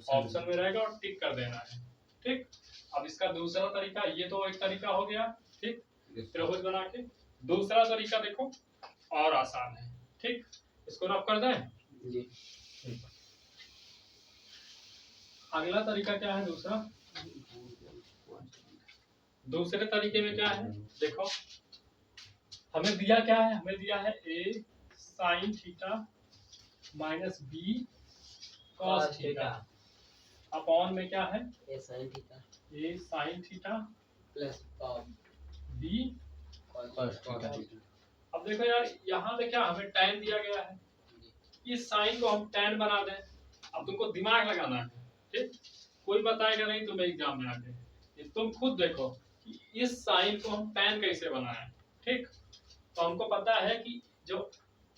Speaker 1: ऑप्शन में रहेगा और टिक कर देना है, ठीक। अब इसका दूसरा तरीका, ये तो एक तरीका हो गया, ठीक, त्रिभुज बना के। दूसरा तरीका देखो और आसान है, ठीक, इसको रफ कर दें
Speaker 3: जी
Speaker 1: अगला तरीका क्या है, दूसरे तरीके में क्या है देखो, हमें दिया क्या है, हमें दिया है a sin theta minus b cos theta upon में क्या है
Speaker 3: A sine theta
Speaker 1: a sin theta
Speaker 3: plus
Speaker 1: b
Speaker 3: cos theta.
Speaker 1: अब देखो यार यहाँ पे क्या हमें tan दिया गया है, इस साइन को हम tan बना दें। अब तुमको दिमाग लगाना है, ठीक, कोई बताएगा नहीं तुम्हें एग्जाम में आके, ये तुम खुद देखो कि इस साइन को हम tan कैसे बनाएं। ठीक, तो हमको पता है कि जो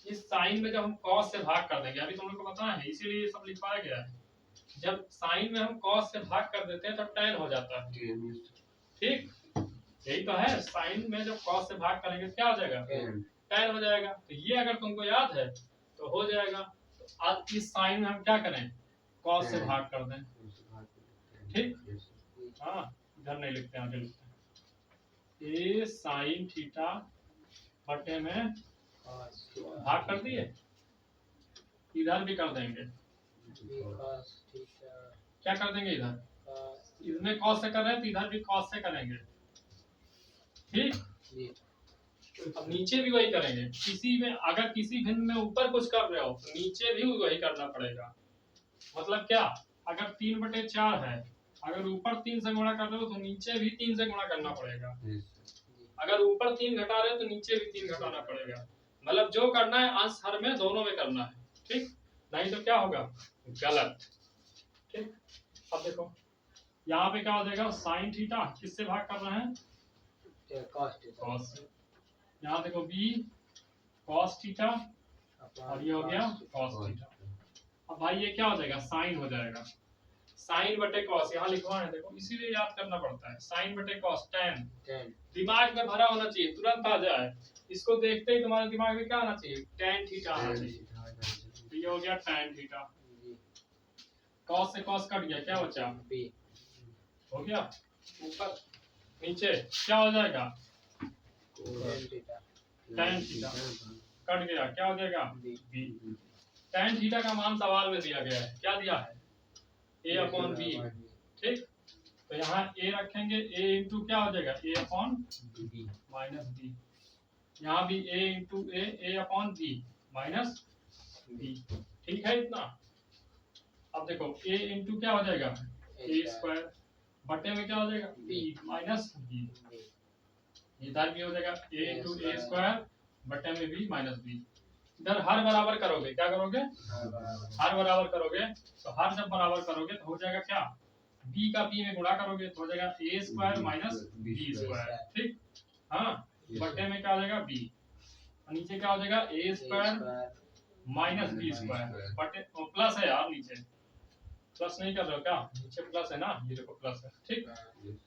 Speaker 1: इस साइन में जब हम cos से भाग कर देंगे, अभी तुम लोग को पता है, इसीलिए ये सब लिखवाया गया है, जब साइन में हम cos से भाग कर देते हैं तब tan हो जाता है। ठीक, यही तो है, साइन में जब cos से भाग करेंगे तो क्या हो जाएगा, tan हो जाएगा। तो ये अगर तुमको याद है तो हो जाएगा। तो आज इस साइन में हम क्या करें, cos से भाग कर दें। ठीक, हाँ, इधर नहीं लिखते हैं, आगे लिखते हैं ए साइन थीटा बटे में भाग कर दिए, इधर भी कर देंगे, क्या कर देंगे, इधर इसमें cos से कर रहे हैं तो इधर भी cos से करेंगे। ठीक, अब नीचे भी वही करेंगे, किसी में अगर किसी भिन्न में ऊपर कुछ कर रहे हो तो नीचे भी वही करना पड़ेगा। मतलब क्या, अगर 3/4 है, अगर ऊपर 3 से गुणा कर रहे हो तो नीचे भी 3 से गुणा करना पड़ेगा। अगर ऊपर 3 घटा रहे हो तो नीचे भी 3 घटाना पड़ेगा। मतलब जो करना है अंश हर में दोनों में करना है। ठीक, नहीं तो क्या होगा, गलत। ठीक, अब देखो यहाँ पे क्या हो जाएगा, साइन थीटा किससे भाग कर रहे हैं, cos। यहाँ देखो b cos थीटा और ये हो गया cos थीटा। अब भाई ये क्या हो जाएगा, साइन हो जाएगा, साइन बटे cos, यहाँ लिखवा है देखो, इसीलिए याद करना पड़ता है, साइन बटे cos tan। दिमाग में भरा होना चाहिए, तुरंत आ जाए, इसको देखते ही तुम्हारे दिमाग में क्या आना चाहिए, tan थीटा आना चाहिए। तो ये हो गया tan थीटा, cos से cos कट गया, क्या बचा, हो गया, ऊपर नीचे क्या हो जाएगा, tan थीटा कट गया, क्या हो जाएगा, b। tan थीटा का मान सवाल में दिया गया है, क्या दिया है, a/b। ठीक, तो यहाँ a रखेंगे, a इंटू क्या हो जाएगा, a/b माइनस b। यहाँ भी a into a/b minus b। ठीक है इतना। अब देखो a इंटू क्या हो जाएगा, a स्क्वायर बटे में क्या हो जाएगा, b माइनस b। इधर भी हो जाएगा a इंटू a स्क्वायर बटे में b माइनस b। इधर हर बराबर करोगे, क्या करोगे, हर बराबर करोगे, तो हर जब बराबर करोगे तो हो जाएगा क्या, b का b में गुणा करोगे तो हो जाएगा a square minus b square. ठीक, हाँ, बटे में क्या हो जाएगा b, और नीचे क्या हो जाएगा a square minus b square बटे, प्लस है यार, नीचे प्लस नहीं कर रहे हो क्या, नीचे प्लस है ना, ये देखो प्लस है। ठीक,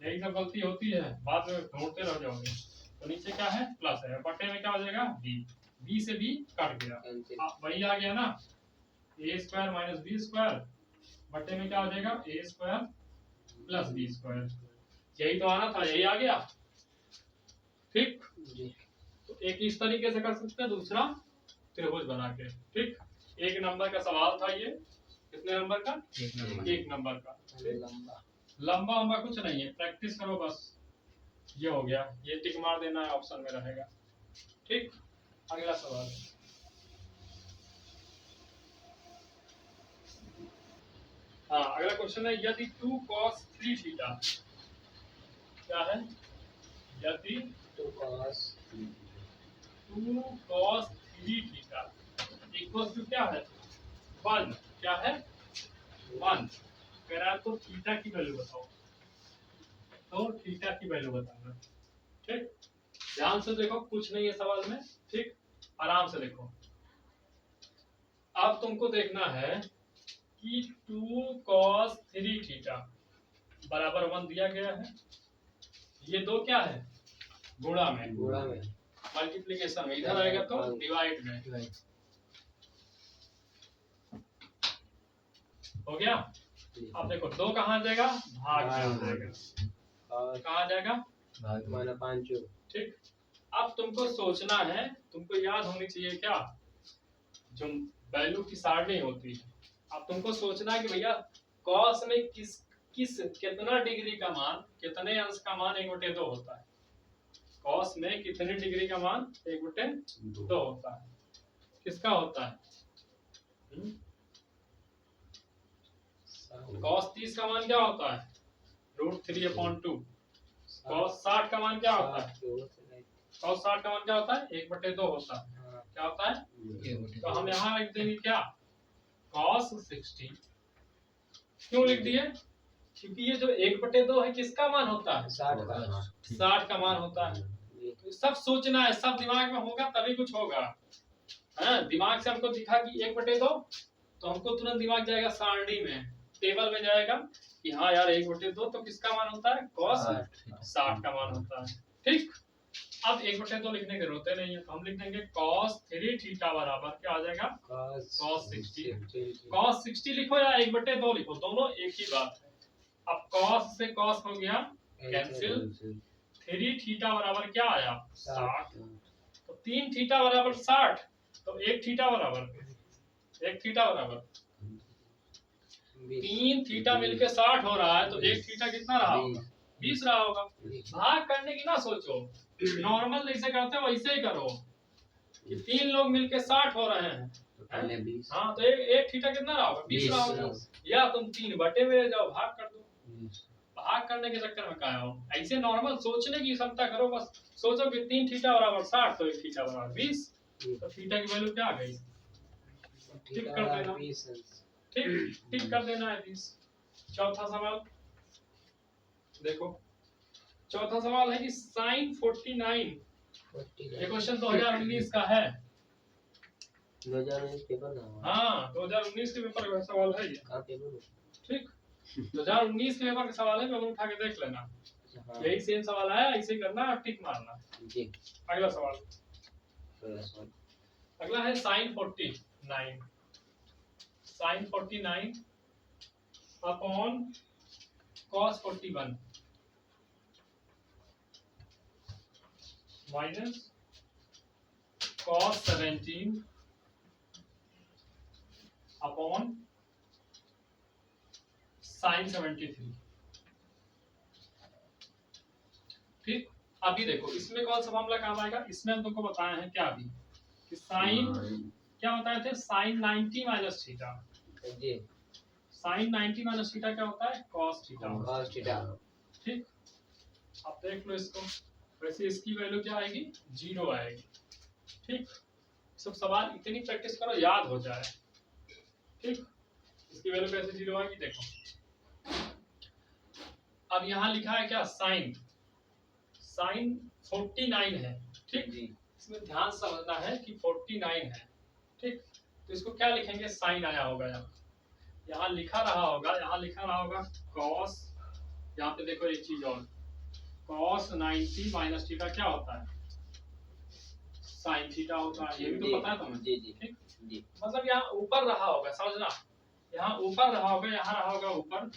Speaker 1: यही सब गलती होती है, बाद में ढूंढते रह जाओगे। तो नीचे क्या है, प्लस है, बटे में क्या हो जाएगा b, b से b कट गया, वही आ गया ना, a square minus b square बटे में क्या हो जाएगा, a square plus b square. यही तो आना था, यही आ गया। ठीक, तो एक इस तरीके से कर सकते हैं, दूसरा त्रिभुज बना के। ठीक, 1 नंबर का सवाल था ये, कितने नंबर का, 1 नंबर का। लंबा लंबा कुछ नहीं है, प्रैक्टिस करो बस। ये हो गया, ये टिक मार देना है, ऑप्शन में रहेगा। ठीक, अगला सवाल, हाँ, अगला क्वेश्चन है, यदि 2 cos 3 थीटा, क्या है, यदि 2 cos 3 थीटा इक्वल टू क्या है, 1, क्या है, 1। कह रहा है तो थीटा की वैल्यू बताओ, तो थीटा की वैल्यू बताना। ठीक, ध्यान से देखो, कुछ नहीं है सवाल में। ठीक, आराम से देखो। अब तुमको देखना है कि 2 cos 3 थीटा बराबर 1 दिया गया है, ये दो क्या है, गुणा में, मल्टीप्लिकेशन में, इधर आएगा तो डिवाइड में, हो गया। अब देखो 2 कहाँ आ जाएगा, भाग में आ जाएगा, कहाँ आ जाएगा, भाग। ठीक, अब तुमको सोचना है, तुमको याद होनी चाहिए क्या, जो वैल्यू की सारणी होती है। अब तुमको सोचना है कि भैया cos में कितना डिग्री का मान, कितने अंश का मान 1/2 होता है। कॉस में कितने डिग्री का मान 1/2 होता है, किसका होता है? कॉस 30 का मान क्या होता है? √3/2। कॉस 60 का मान क्या होता है? कॉस 60 का मान क्या होता है? 1/2 होता है। क्या होता है? तो हम यहाँ लिख देंगे क्या? कॉस 60। क्यों लिख दिए? क्योंकि ये जो 1/2 है किसका मान होता है? 60 का मान होता है। तो सब सोचना है, सब दिमाग में होगा तभी कुछ होगा। है दिमाग से हमको दिखा कि 1/2, तो हमको तुरंत दिमाग जाएगा सारणी में, टेबल में जाएगा कि हाँ यार 1/2 तो किसका मान होता है? कॉस 60 का मान होता है। ठीक, अब 1/2 लिखने की जरूरत नहीं है, तो हम लिख देंगे cos 3 थीटा बराबर क्या आ जाएगा? cos 60। cos 60 लिखो या 1/2 लिखो, दोनों एक ही बात है। अब cos से cos हो गया कैंसिल, 3 थीटा बराबर क्या आया? 60। तो 3 थीटा बराबर 60, तो 1 थीटा बराबर 3 थीटा मिलके 60 हो रहा है, तो 1 थीटा कितना रहा होगा? 20 रहा होगा। भाग करने की ना सोचो, नॉर्मल जैसे करते हो वैसे ही करो कि 3 लोग मिलके 60 हो रहे हैं। हाँ तो एक थीटा कितना रहा होगा? 20 रहा होगा। या तुम 3 बटे में जाओ, भाग कर दो। भाग करने के चक्कर में क्या हो, ऐसे नॉर्मल सोचने की क्षमता करो। बस सोचो कि 3 थीटा बराबर 60, तो 1 थीटा बराबर 20, तो थीटा की वैल्यू क्या आ गई? ठीक कर देना, ठीक कर देना है 20। चौथा सवाल देखो, चौथा सवाल है कि sin 49, ये क्वेश्चन 2019 का है।
Speaker 3: 2019 पेपर ना
Speaker 1: हाँ 2019 के पेपर का सवाल है ये। ठीक, 2019 के पेपर का सवाल है, पेपर उठा के देख लेना। यही सेम सवाल है, ऐसे करना और टिक मारना जी। अगला सवाल, अगला है sin 49। sin 49 upon cos 41 minus cos 17 upon sin 73। ठीक, अभी देखो इसमें कौन सा मामला काम आएगा? इसमें हम तुमको बताए हैं क्या अभी कि साइन क्या बताए थे? साइन 90 माइनस थीटा
Speaker 3: जी।
Speaker 1: साइन 90 माइनस थीटा क्या होता है? cos theta. ठीक, अब देख लो इसको, वैसे इसकी वैल्यू क्या आएगी? 0 आएगी। ठीक, सब सवाल इतनी प्रैक्टिस करो याद हो जाए। ठीक, इसकी वैल्यू कैसे 0 आएगी देखो। अब यहाँ लिखा है क्या? साइन 49 है। ठीक, इसमें ध्यान समझना है कि 49 है। ठीक, तो इसको क्या लिखेंगे? साइन आया होगा यहाँ लिखा रहा होगा cos, यहाँ पे देखो एक चीज और, cos 90 माइनस थीटा क्या होता है? साइन थीटा होता है। ये भी तो पता है तुम्हें। ठीक, मतलब यहाँ ऊपर रहा होगा, समझना, यहाँ ऊपर रहा होगा, यहाँ रहा होगा ऊपर,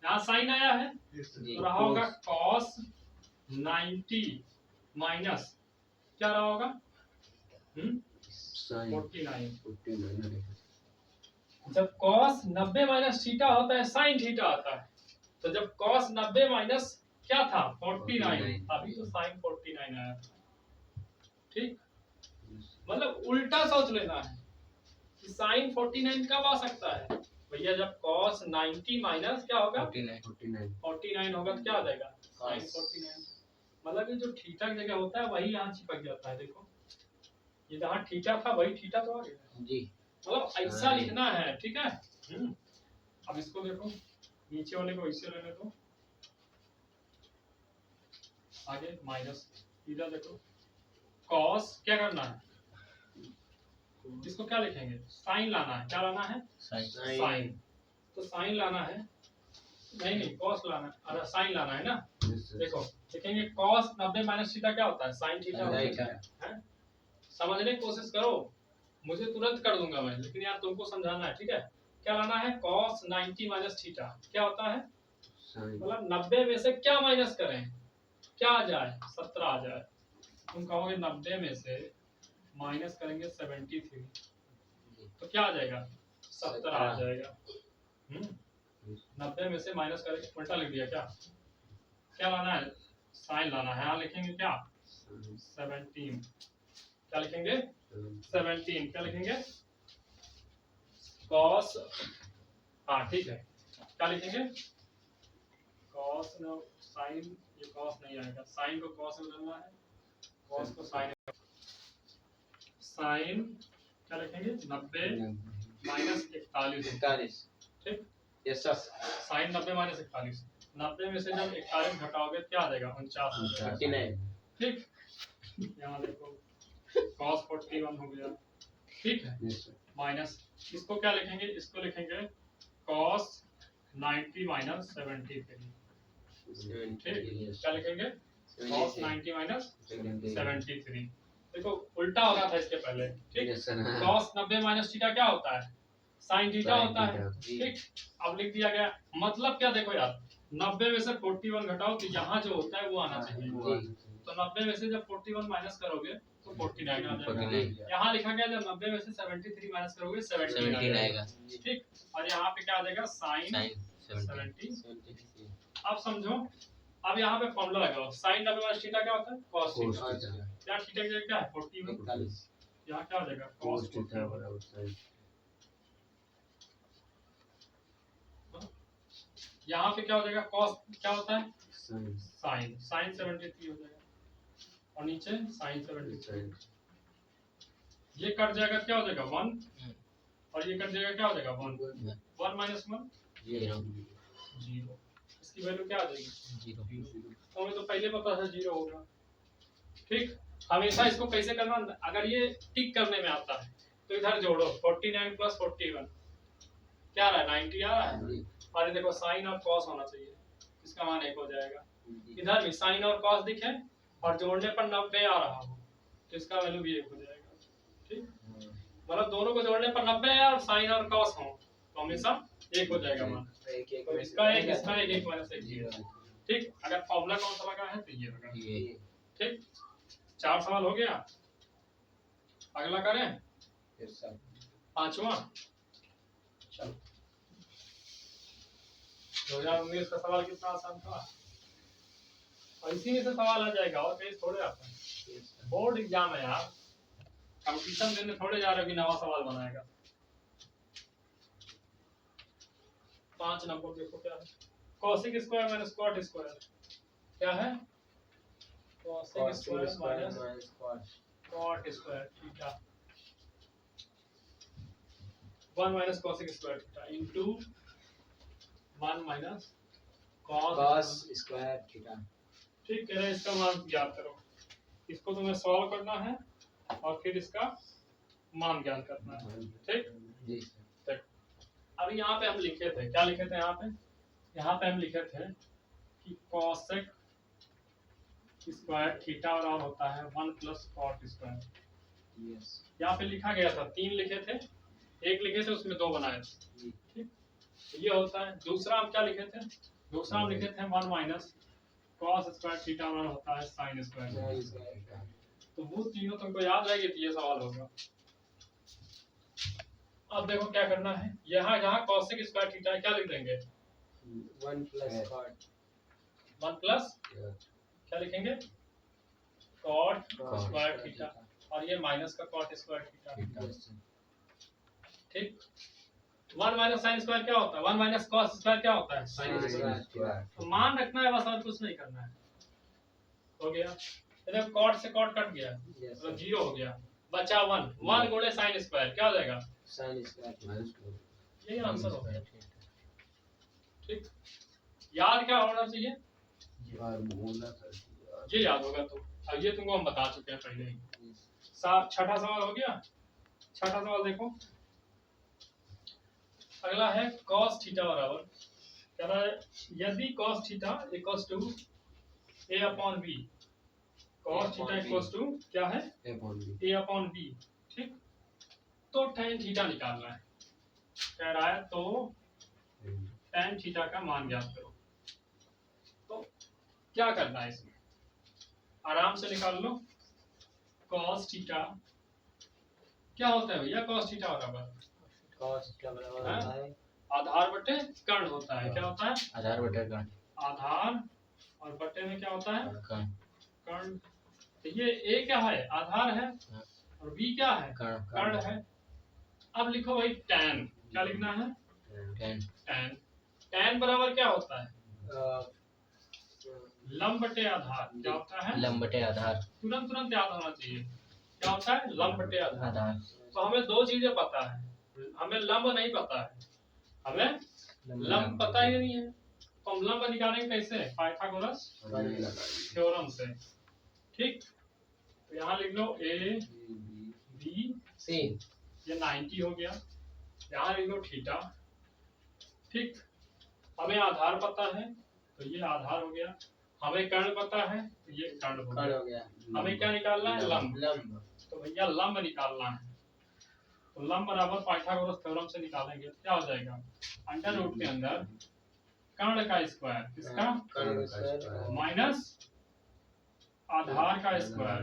Speaker 1: यहाँ साइन आया है तो रहा होगा cos 90 माइनस क्या रहा होगा? 49। जब cos 90 माइनस थीटा होता है साइन थीटा आता है, तो जब cos 90 माइनस क्या था? 49, अभी तो साइन 49 आया था। ठीक, मतलब उल्टा सोच लेना है कि साइन 49 कब आ सकता है भैया? जब cos 90 माइनस क्या होगा? 49 होगा तो क्या आ जाएगा? साइन 49। मतलब ये जो थीटा की जगह होता है वही यहाँ चिपक जाता है। देखो ये जहाँ थीटा था वही थीटा तो आ गया जी। मतलब ऐसा लिखना है। ठीक है। अब इसको देखो, नीचे वाले को इससे लेने दो, आगे माइनस थीटा। देखो cos क्या करना है? इसको क्या लिखेंगे? साइन लाना है। क्या लाना है? साइन। तो साइन लाना है, नहीं cos लाना है, अरे साइन लाना है ना। देखो लिखेंगे cos 90 माइनस थीटा क्या होता है? साइन थीटा होता है। समझने की कोशिश करो, मुझे तुरंत कर दूंगा मैं, लेकिन यार तुमको समझाना है। ठीक है, क्या लाना है? cos 90 माइनस थीटा क्या होता है? मतलब 90 में से क्या माइनस करें? क्या आ जाए? 17 आ जाए। तुम कहोगे 90 में से माइनस करेंगे 73, तो क्या आ जाएगा? 17 आ जाएगा। 90 में से माइनस करेंगे, उल्टा लिख दिया क्या? क्या लाना है? साइन लाना है, यहाँ लिखेंगे क्या 17, क्या लिखेंगे 17, क्या लिखेंगे कॉस, हाँ ठीक है, क्या लिखेंगे कॉस, साइन, ये कॉस नहीं आएगा, साइन को कॉस में बदलना है, कॉस को साइन, साइन क्या लिखेंगे 90 माइनस 41, ठीक,
Speaker 3: यस सर।
Speaker 1: साइन 90 माइनस 41, 90 में से जब 41 घटाओगे क्या आ जाएगा 49,
Speaker 3: 49,
Speaker 1: ठीक, यहाँ देखो cos 41 हो गया, ठीक है, माइनस इसको क्या लिखेंगे, इसको लिखेंगे cos 90 माइनस 73, ठीक, क्या लिखेंगे cos 90 माइनस 73, देखो उल्टा हो रहा था इसके पहले, ठीक, cos 90 माइनस थीटा क्या होता है sin थीटा होता है, ठीक, अब लिख दिया गया, मतलब क्या देखो यार 90 में से 41 घटाओ तो यहाँ जो होता है वो आना चाहिए, तो 90 में से जब 41 माइनस करोगे तो 49 आ जाएगा, यहाँ लिखा गया जब 90 में से 73 माइनस करोगे 17 आएगा, ठीक, और यहाँ पे क्या आ जाएगा साइन 70, अब समझो, अब यहाँ पे फॉर्मूला लगाओ, साइन 90 माइनस थीटा क्या होता है cos थीटा, क्या थीटा की जगह क्या है 41, यहाँ क्या हो जाएगा cos थीटा, यहाँ पे क्या हो जाएगा cos क्या होता है साइन, साइन 73 हो जाएगा, और नीचे साइन 73, ये कट जाएगा क्या हो जाएगा 1, और ये कट जाएगा क्या हो जाएगा 1, 1 माइनस 1 0, इसकी वैल्यू क्या आ जाएगी 0, तो हमें तो पहले पता था 0 होगा, ठीक, हमेशा इसको कैसे करना, अगर ये टिक करने में आता है तो इधर जोड़ो 49 प्लस 41 क्या आ रहा है 90 आ रहा है, और ये देखो साइन और कॉस होना चाहिए, इसका मान 1 हो जाएगा, इधर भी साइन और कॉस दिखे और जोड़ने पर 90 आ रहा हो तो इसका वैल्यू भी 1 हो जाएगा, ठीक, मतलब दोनों को जोड़ने पर 90 है और साइन और कॉस हो तो हमेशा 1 हो जाएगा मान, तो इसका 1 माइनस 1 0, ठीक, अगर फॉर्मूला कौन सा लगा है तो ये लगा, ठीक, 4 सवाल हो गया, अगला करें पांचवा, चलो 2019 का सवाल कितना आसान था, और इसी में से सवाल आ जाएगा, और कहीं थोड़े आता है, बोर्ड एग्जाम है यार, कंपटीशन देने थोड़े जा रहे कि नवा सवाल बनाएगा। 5 नंबर देखो क्या है, cosec square minus cot square क्या है, cosec square minus cot square theta, 1 minus cosec square theta into 1 minus cos
Speaker 3: square theta,
Speaker 1: ठीक, कह रहे हैं इसका मान ज्ञात करो, इसको तुम्हें सॉल्व करना है और फिर इसका मान ज्ञात करना है, ठीक, अभी यहाँ पे हम लिखे थे, क्या लिखे थे यहाँ पे हम लिखे थे कि cosec स्क्वायर थीटा और होता है 1 प्लस cot स्क्वायर, यहाँ पे लिखा गया था 3 लिखे थे, 1 लिखे थे उसमें 2 बनाए थे, ठीक, ये होता है, दूसरा हम क्या लिखे थे, दूसरा हम लिखे थे 1 माइनस cos स्क्वायर थीटा और होता है sin स्क्वायर, तो वो तीनों तुमको याद रहेगी तो ये सवाल होगा। अब देखो क्या करना है, यहाँ जहाँ cosec स्क्वायर थीटा है क्या लिख देंगे
Speaker 3: 1 प्लस cot,
Speaker 1: 1 प्लस क्या लिखेंगे cot स्क्वायर थीटा, और ये माइनस का cot स्क्वायर थीटा, ठीक, 1 माइनस sin स्क्वायर क्या होता है 1 माइनस cos स्क्वायर क्या होता है sin स्क्वायर, तो मान रखना है बस और कुछ नहीं करना है, हो गया, इधर cot से cot कट गया मतलब 0 हो गया, बचा 1 गुणे sin स्क्वायर क्या हो जाएगा
Speaker 3: sin स्क्वायर,
Speaker 1: यही आंसर हो गया, ठीक, याद क्या होना चाहिए ये याद होगा, तो अब ये तुमको हम बता चुके हैं पहले ही, छठा सवाल हो गया, छठा सवाल देखो, अगला है cos थीटा बराबर कह रहा है यदि cos theta equals to a upon b, cos theta equals to क्या है a अपॉन b, ठीक, तो tan थीटा निकालना है, कह रहा है तो tan थीटा का मान ज्ञात करो, तो क्या करना है इसमें, आराम से निकाल लो, cos थीटा क्या होता है भैया, cos थीटा बराबर
Speaker 3: cos थीटा बराबर होता है
Speaker 1: आधार बटे कर्ण होता है, क्या होता है
Speaker 2: आधार बटे कर्ण,
Speaker 1: आधार और बट्टे में क्या होता है
Speaker 3: कर्ण
Speaker 1: कर्ण। तो ये ए क्या है आधार है और बी क्या है कर्ण है। अब लिखो भाई tan, क्या लिखना है tan। tan बराबर क्या होता है लंब बटे आधार। क्या होता है
Speaker 3: लंब बटे आधार
Speaker 1: तुरंत याद होना चाहिए। क्या होता है लंब बटे आधार।
Speaker 3: आधार
Speaker 1: तो हमें दो चीजें पता है, हमें लंब नहीं पता है, हमें लंब पता ही नहीं है। तो हम लंब निकालेंगे कैसे पाइथागोरस थ्योरम से। ठीक, तो यहाँ लिख लो ए बी
Speaker 3: सी
Speaker 1: ये 90 हो गया, यहाँ लिख लो थीटा। ठीक, हमें आधार पता है तो ये आधार हो गया, हमें कर्ण पता है तो ये कर्ण हो
Speaker 3: कर्ण
Speaker 1: गया।
Speaker 3: हो गया।
Speaker 1: हमें क्या निकालना है लंब।
Speaker 3: लंब
Speaker 1: तो भैया लंब निकालना है, तो लंब बराबर पाइथागोरस थ्योरम से निकालेंगे तो क्या हो जाएगा अंडर रूट के अंदर कर्ण का स्क्वायर, किसका
Speaker 3: कर्ण स्क्वायर
Speaker 1: माइनस आधार का स्क्वायर,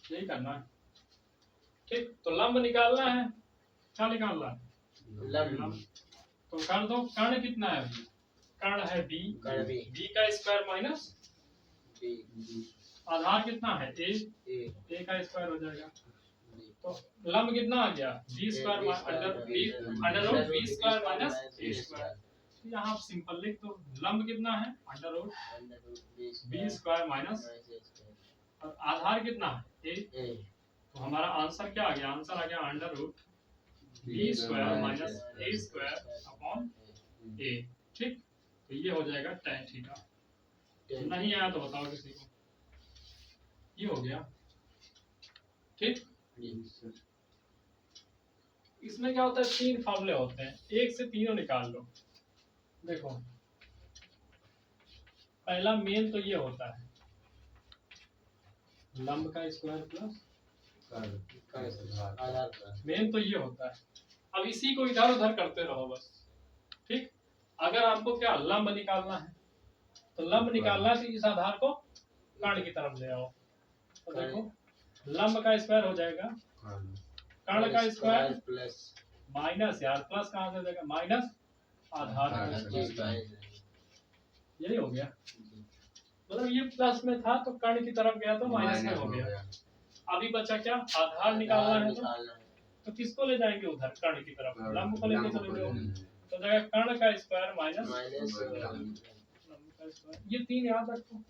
Speaker 1: यही करना है। ठीक, तो लंब निकालना है, क्या निकालना है
Speaker 3: लंब
Speaker 1: तो कर दो। कर्ण कितना है अभी कर्ण है बी,
Speaker 3: कर्ण बी
Speaker 1: बी का स्क्वायर माइनस
Speaker 3: बी
Speaker 1: आधार कितना है ए,
Speaker 3: ए
Speaker 1: ए का स्क्वायर हो जाएगा। तो लंब कितना आ गया B square under root B square minus A square. तो यहाँ आप सिंपल लिख दो लंब कितना है under root B square minus और आधार कितना है ए। तो हमारा आंसर क्या आ गया, आंसर आ गया under root B square minus A square upon A. ठीक, तो ये हो जाएगा tan थीटा। नहीं आया तो बताओ किसी को, ये हो गया। ठीक, इसमें क्या होता है तीन फॉर्मूले होते हैं, एक से तीनों निकाल लो। देखो पहला मेन तो ये होता है लंब का स्क्वायर प्लस मेन तो ये होता है। अब इसी को इधर उधर करते रहो बस। ठीक, अगर आपको क्या लंब निकालना है तो लंब निकालना है तो इस आधार को कर्ण की तरफ ले आओ। तो देखो लंब का स्क्वायर हो जाएगा कर्ण का स्क्वायर
Speaker 3: प्लस
Speaker 1: माइनस यार प्लस कहाँ से हो जाएगा माइनस आधार का स्क्वायर, यही हो गया। मतलब ये प्लस में था तो कर्ण की तरफ गया तो माइनस में हो गया। अभी बचा क्या आधार निकालना है तो किसको ले जाएंगे उधर कर्ण की तरफ, लंब को लेके चले जाओ। तो जाएगा कर्ण का स्क्वायर माइनस लंब का स्क्वायर, ये तीन याद रखो।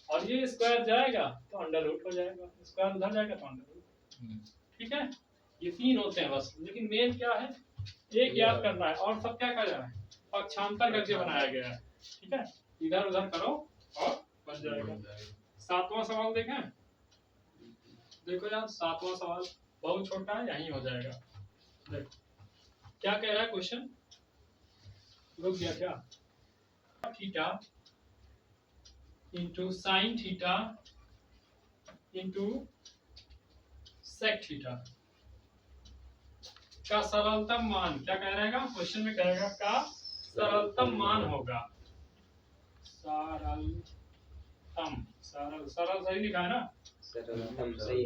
Speaker 1: और ये स्क्वायर जाएगा तो अंडर रूट हो जाएगा, स्क्वायर उधर जाएगा तो अंडर रूट। ठीक है, ये तीन होते हैं बस। लेकिन मेन क्या है एक याद करना है और सब क्या कर रहा है पक्षांतर करके बनाया गया है। ठीक है, इधर उधर करो और बन जाएगा। सातवां सवाल देखें, देखो यार सातवां सवाल बहुत छोटा है, यही हो जाएगा। देखो क्या कह रहा है क्वेश्चन, रुक गया क्या, theta into sine theta into sec theta का सरलतम मान, क्या कह रहेगा क्वेश्चन में कहेगा का सरलतम मान होगा। सरलतम सरल सरल सही लिखा है ना,
Speaker 3: सरलतम सही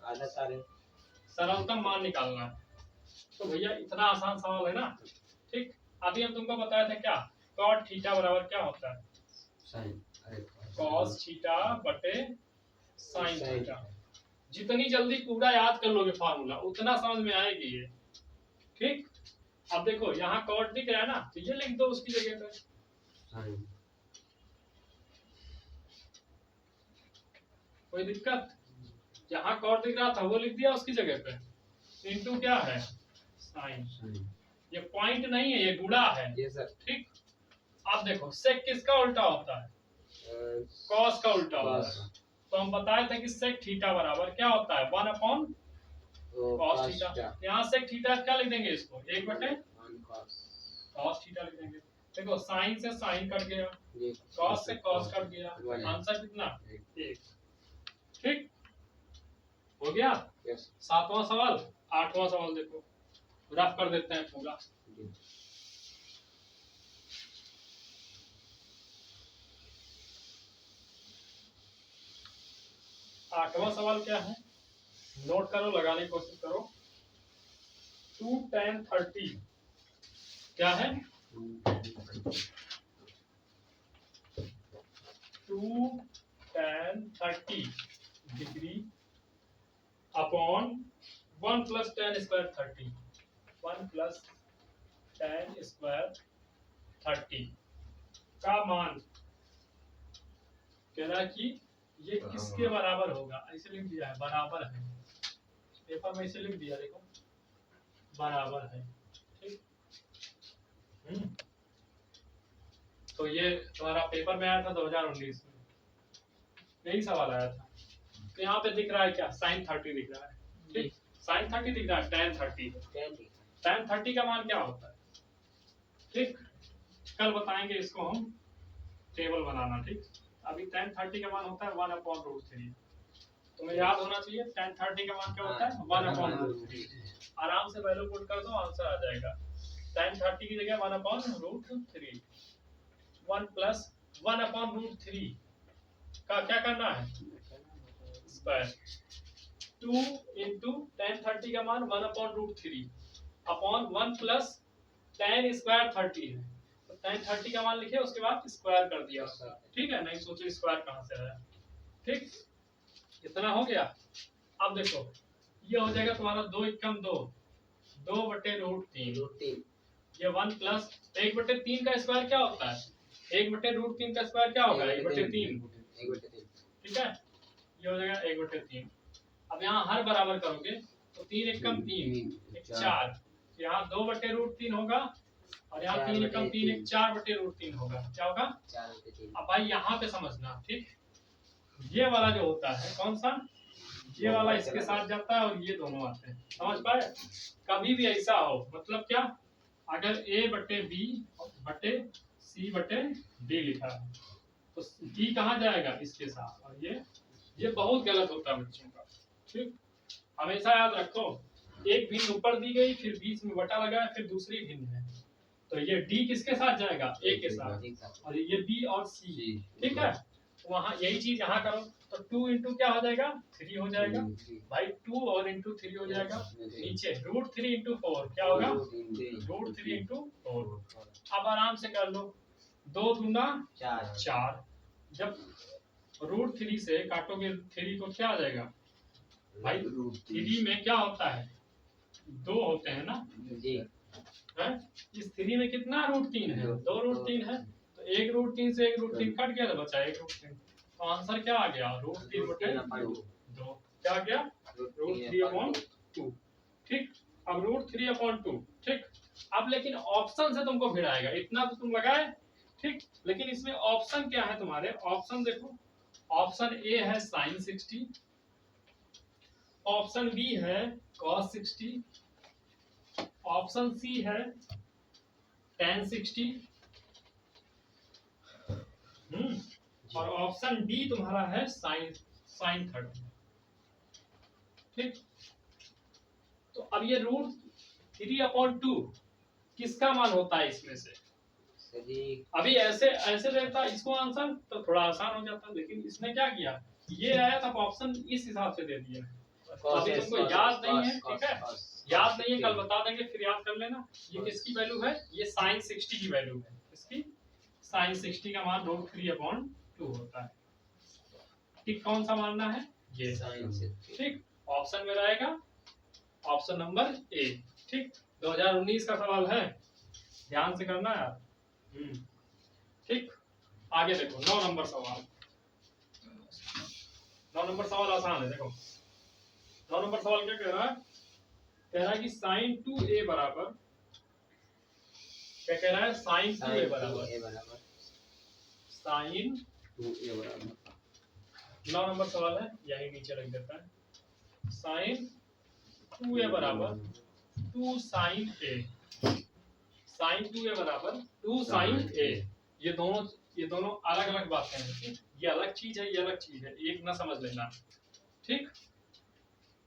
Speaker 3: आधा सारे
Speaker 1: सरलतम मान निकालना है। तो भैया इतना आसान सवाल है ना। ठीक, अभी हम तुमको बताया था क्या cot थीटा बराबर क्या होता है cos थीटा बटे sin थीटा। जितनी जल्दी पूरा याद कर लोगे फार्मूला उतना समझ में आएगी ये। ठीक, अब देखो यहाँ cot दिख रहा है ना तो ये लिख दो उसकी जगह पे, कोई दिक्कत। जहाँ cot दिख रहा था वो लिख दिया उसकी जगह पे, इनटू क्या है साइन। ये पॉइंट नहीं है ये गुणा है।
Speaker 3: ये सर
Speaker 1: ठीक, आप देखो सेक किसका उल्टा होता है कॉस का उल्टा होता है। तो हम बताए थे कि सेक थीटा बराबर क्या होता है 1 अपॉन कॉस थीटा। यहाँ सेक थीटा क्या लिख देंगे इसको 1 बटे कॉस थीटा लिख देंगे। देखो साइन से साइन कट गया, कॉस से कॉस कट गया, आंसर कितना 1। ठीक हो गया। सातवां सवाल, आठवां सवाल देखो रफ कर देते हैं पूरा। आठवां सवाल क्या है नोट करो, लगाने की कोशिश करो। 2 tan 30 क्या है 2 tan 30 degree upon 1 plus tan square 30, 1 plus tan square 30 का मान कह रहा है कि ये किसके बराबर होगा, ऐसे लिख दिया है बराबर है, पेपर में ऐसे लिख दिया देखो बराबर है, ठीक। तो ये तुम्हारा पेपर में आया था 2019 में, यही सवाल आया था। तो यहाँ पे दिख रहा है क्या, sin 30 दिख रहा है, ठीक। sin 30 दिख रहा है, tan 30, tan 30 का मान क्या होता है, ठीक। कल बताएंगे इसको हम टेबल बनाना, ठीक। अभी tan 30 का मान होता है 1/√3, तुम्हें याद होना चाहिए tan 30 का मान क्या होता है 1/√3। आराम से वैल्यू पुट कर दो, आंसर आ जाएगा। tan 30 की जगह 1/√3, 1 प्लस 1/√3 का क्या करना है स्क्वायर, 2 इंटू tan 30 का मान 1/√3 अपॉन 1 प्लस tan स्क्वायर 30 है, तो tan 30 का मान लिखे उसके बाद स्क्वायर कर दिया, ठीक है। नहीं सोचो स्क्वायर कहाँ से आया, ठीक। इतना हो गया। अब देखो ये हो जाएगा तुम्हारा 2 एकम 2, 2/√3, ये 1 प्लस 1/3 का स्क्वायर क्या होता है, 1/√3 का स्क्वायर क्या होगा 1/3, ठीक है। ये हो जाएगा 1/3। अब यहाँ हर बराबर करोगे तो 3 एकम 3, 4, यहाँ 2/√3 होगा और यहाँ 3 एकम 3, 4/√3 होगा, क्या होगा
Speaker 3: 4/3।
Speaker 1: अब भाई यहाँ पे समझना, ठीक। ये वाला जो होता है कौन सा, ये वाला इसके साथ जाता है और ये दोनों आते हैं, समझ पाए। कभी भी ऐसा हो मतलब क्या, अगर A/B/C/D लिखा है तो D कहाँ जाएगा इसके साथ, और ये बहुत गलत होता है बच्चों का, ठीक। हमेशा याद रखो एक भिन्न ऊपर दी गई, फिर बीच में बटा लगा है, फिर दूसरी भिन्न है, तो ये D किसके साथ जाएगा A के साथ, और ये B और C, ठीक है। वहाँ यही चीज यहाँ करो तो 2 इंटू क्या हो जाएगा 3 हो जाएगा भाई, 2 और इंटू 3 हो जाएगा, नीचे √3 इंटू 4 क्या होगा √3 इंटू 4। अब आराम से कर लो, 2 दूना 4, जब √3 से काटोगे 3 को क्या आ जाएगा भाई, 3 में क्या होता है 2 होते हैं ना
Speaker 3: जी,
Speaker 1: है? इस 3 में कितना √3 है 2 √3 है, तो 1 √3 से 1 √3 कट गया तो बचा 1 √3, तो आंसर क्या आ गया √3/2, क्या आ गया √3/2, ठीक। अब √3/2, ठीक। अब लेकिन ऑप्शन से तुमको भिड़ाएगा, इतना तो तुम लगाए, ठीक। लेकिन इसमें ऑप्शन क्या है तुम्हारे, ऑप्शन देखो, ऑप्शन ए है sin 60, ऑप्शन बी है cos 60, ऑप्शन सी है tan 60, और ऑप्शन डी तुम्हारा है sin 30, ठीक। तो अब ये √3/2 किसका मान होता है इसमें से, अभी ऐसे ऐसे रहता इसको आंसर तो थोड़ा आसान हो जाता, लेकिन इसने क्या किया, ये आया था ऑप्शन इस हिसाब से दे दिया, अभी तुमको याद नहीं है, ठीक है, याद नहीं है कल बता देंगे, फिर याद कर लेना। ये किसकी वैल्यू है, ये sin 60 की वैल्यू है, इसकी sin 60 का मान √3/2 होता है, ठीक। कौन सा मानना है ये, ठीक। ऑप्शन में रहेगा ऑप्शन नंबर ए, ठीक। 2019 का सवाल है, ध्यान से करना यार, ठीक। आगे देखो 9 नंबर सवाल, 9 नंबर सवाल आसान है, देखो 9 नंबर सवाल क्या कह रहा है, कह रहा है कि sin 2a बराबर, क्या कह रहा है sin 2a बराबर sin
Speaker 3: 2a बराबर
Speaker 1: 9 नंबर सवाल है, यही नीचे रख देता है, sin 2a बराबर 2 sin a, sin 2a बराबर 2 sin a, ये दोनों अलग अलग बातें हैं, ठीक। ये अलग चीज है, ये अलग चीज है, एक ना समझ लेना, ठीक।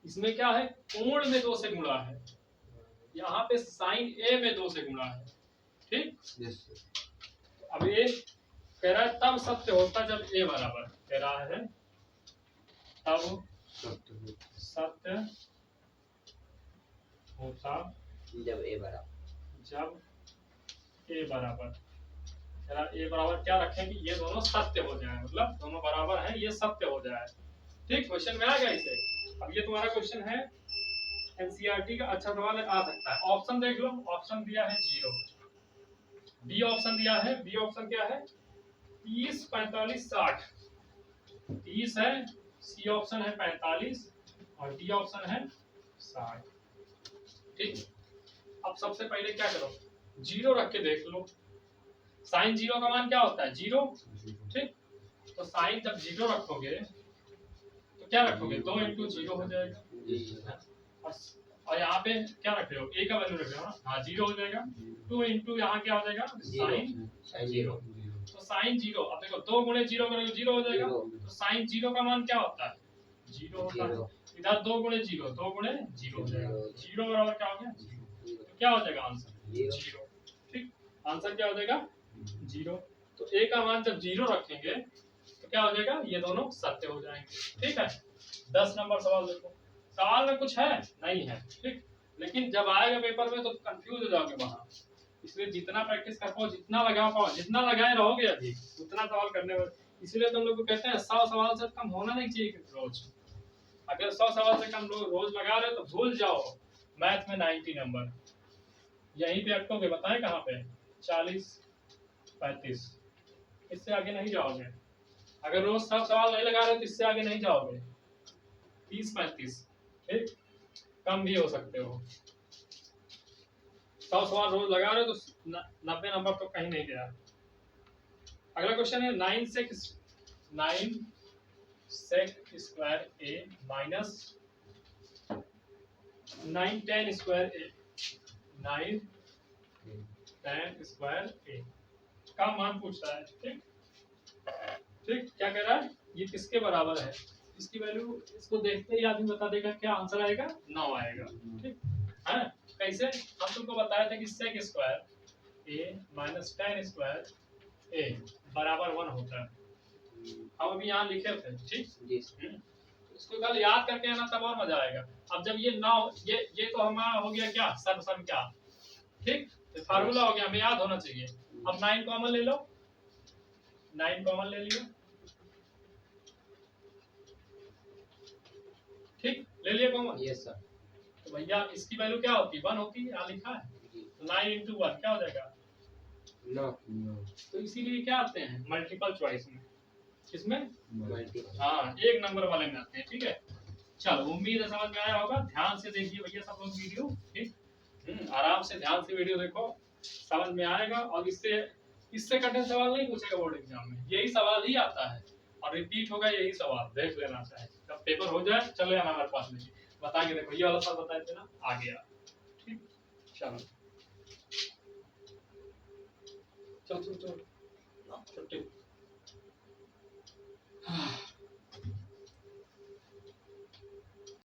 Speaker 1: इसमें क्या है कोण में 2 से गुणा है, यहाँ पे sin a में 2 से गुणा है, ठीक। अब ये कह रहा है तब सत्य होता जब a बराबर, कह रहा है तब सत्य होता
Speaker 3: जब a बराबर,
Speaker 1: जरा ए बराबर क्या रखें कि ये दोनों सत्य हो जाए, मतलब दोनों बराबर हैं ये सत्य हो जाए। ठीक, क्वेश्चन में आ गया इसे। अब ये तुम्हारा क्वेश्चन है एनसीईआरटी का, अच्छा सवाल आ सकता है। ऑप्शन देख लो, ऑप्शन दिया है 0, बी ऑप्शन दिया है, बी ऑप्शन क्या है 30 45 60, 30 है, सी ऑप्शन है 45 और डी ऑप्शन है 60। ठीक, अब सबसे पहले क्या करो, 0 रख के देख लो। साइन 0 का मान क्या होता है 0। ठीक, तो साइन जब 0 रखोगे तो क्या रखोगे 2 इंटू 0 हो जाएगा। और यहाँ पे क्या रख रहे हो a का वैल्यू रख रहे हो ना, हाँ 0 हो जाएगा। 2 इंटू यहाँ क्या हो जाएगा साइन 0, तो साइन 0। अब देखो 2 गुणे 0 करोगे 0 हो जाएगा, तो साइन 0 का मान क्या होता है 0 होता है। इधर 2 गुणे 0, 2 गुणे 0 हो जाएगा, 0 बराबर क्या हो गया 0, तो क्या हो जाएगा आंसर 0। ठीक, आंसर क्या हो जाएगा 0। तो a का मान जब 0 रखेंगे तो क्या हो जाएगा, ये दोनों सत्य हो जाएंगे। ठीक है, 10 नंबर सवाल देखो, सवाल में कुछ है नहीं है। ठीक, लेकिन जब आएगा पेपर में तो कंफ्यूज हो जाओगे वहां, इसलिए जितना प्रैक्टिस कर पाओ, जितना लगा पाओ, जितना लगाए रहोगे अभी उतना सवाल करने में। इसलिए तुम लोग को कहते हैं 100 सवाल से कम होना नहीं चाहिए रोज। अगर 100 सवाल से कम रोज लगा रहे हो तो भूल जाओ मैथ में 90 नंबर यहीं पे अटकोगे। बताएं कहाँ पे 40 35, इससे आगे नहीं जाओगे। अगर रोज 100 सवाल नहीं लगा रहे तो इससे आगे नहीं जाओगे, 30 35। ठीक, कम भी हो सकते हो। 100 सवाल रोज लगा रहे हो तो 90 नंबर तो कहीं नहीं गया। अगला क्वेश्चन है 9 sec square a minus 9 tan square a, 9 tan square a का मान पूछता है। ठीक, ठीक, क्या कह रहा है ये किसके बराबर है, इसकी वैल्यू इसको देखते ही आदमी बता देगा क्या आंसर आएगा 9 आएगा। ठीक है, कैसे हम तुमको बताया था कि sec square a minus tan square a बराबर 1 होता है। हम अभी यहाँ लिखे थे। ठीक, इसको कल याद करके आना तब और मजा आएगा। अब जब ये 9 ये तो हमारा हो गया क्या सम क्या। ठीक, तो फार्मूला हो गया, हमें याद होना चाहिए। अब 9 कॉमन ले लो, 9 कॉमन ले लियो। ठीक, ले लिया कॉमन।
Speaker 3: Yes sir.
Speaker 1: तो भैया इसकी वैल्यू क्या होती है 1 होती है, यहाँ लिखा है। 9 इंटू 1 क्या हो जाएगा
Speaker 3: 9।
Speaker 1: तो इसीलिए क्या आते हैं मल्टीपल चॉइस में, किसमें
Speaker 3: मल्टीपल।
Speaker 1: हाँ 1 नंबर वाले में आते हैं। ठीक है, चलो उम्मीद है समझ में आया होगा। ध्यान से देखिए भैया सब लोग वीडियो। ठीक, आराम से ध्यान से वीडियो देखो, समझ में आएगा। और इससे कठिन सवाल नहीं पूछेगा बोर्ड एग्जाम में, यही सवाल ही आता है और रिपीट होगा यही सवाल, देख लेना चाहिए। जब पेपर हो जाए चले आना हमारे पास में, बता के देखो ये वाला सवाल बताए थे ना आ गया। ठीक, चलो चल छुट्टी।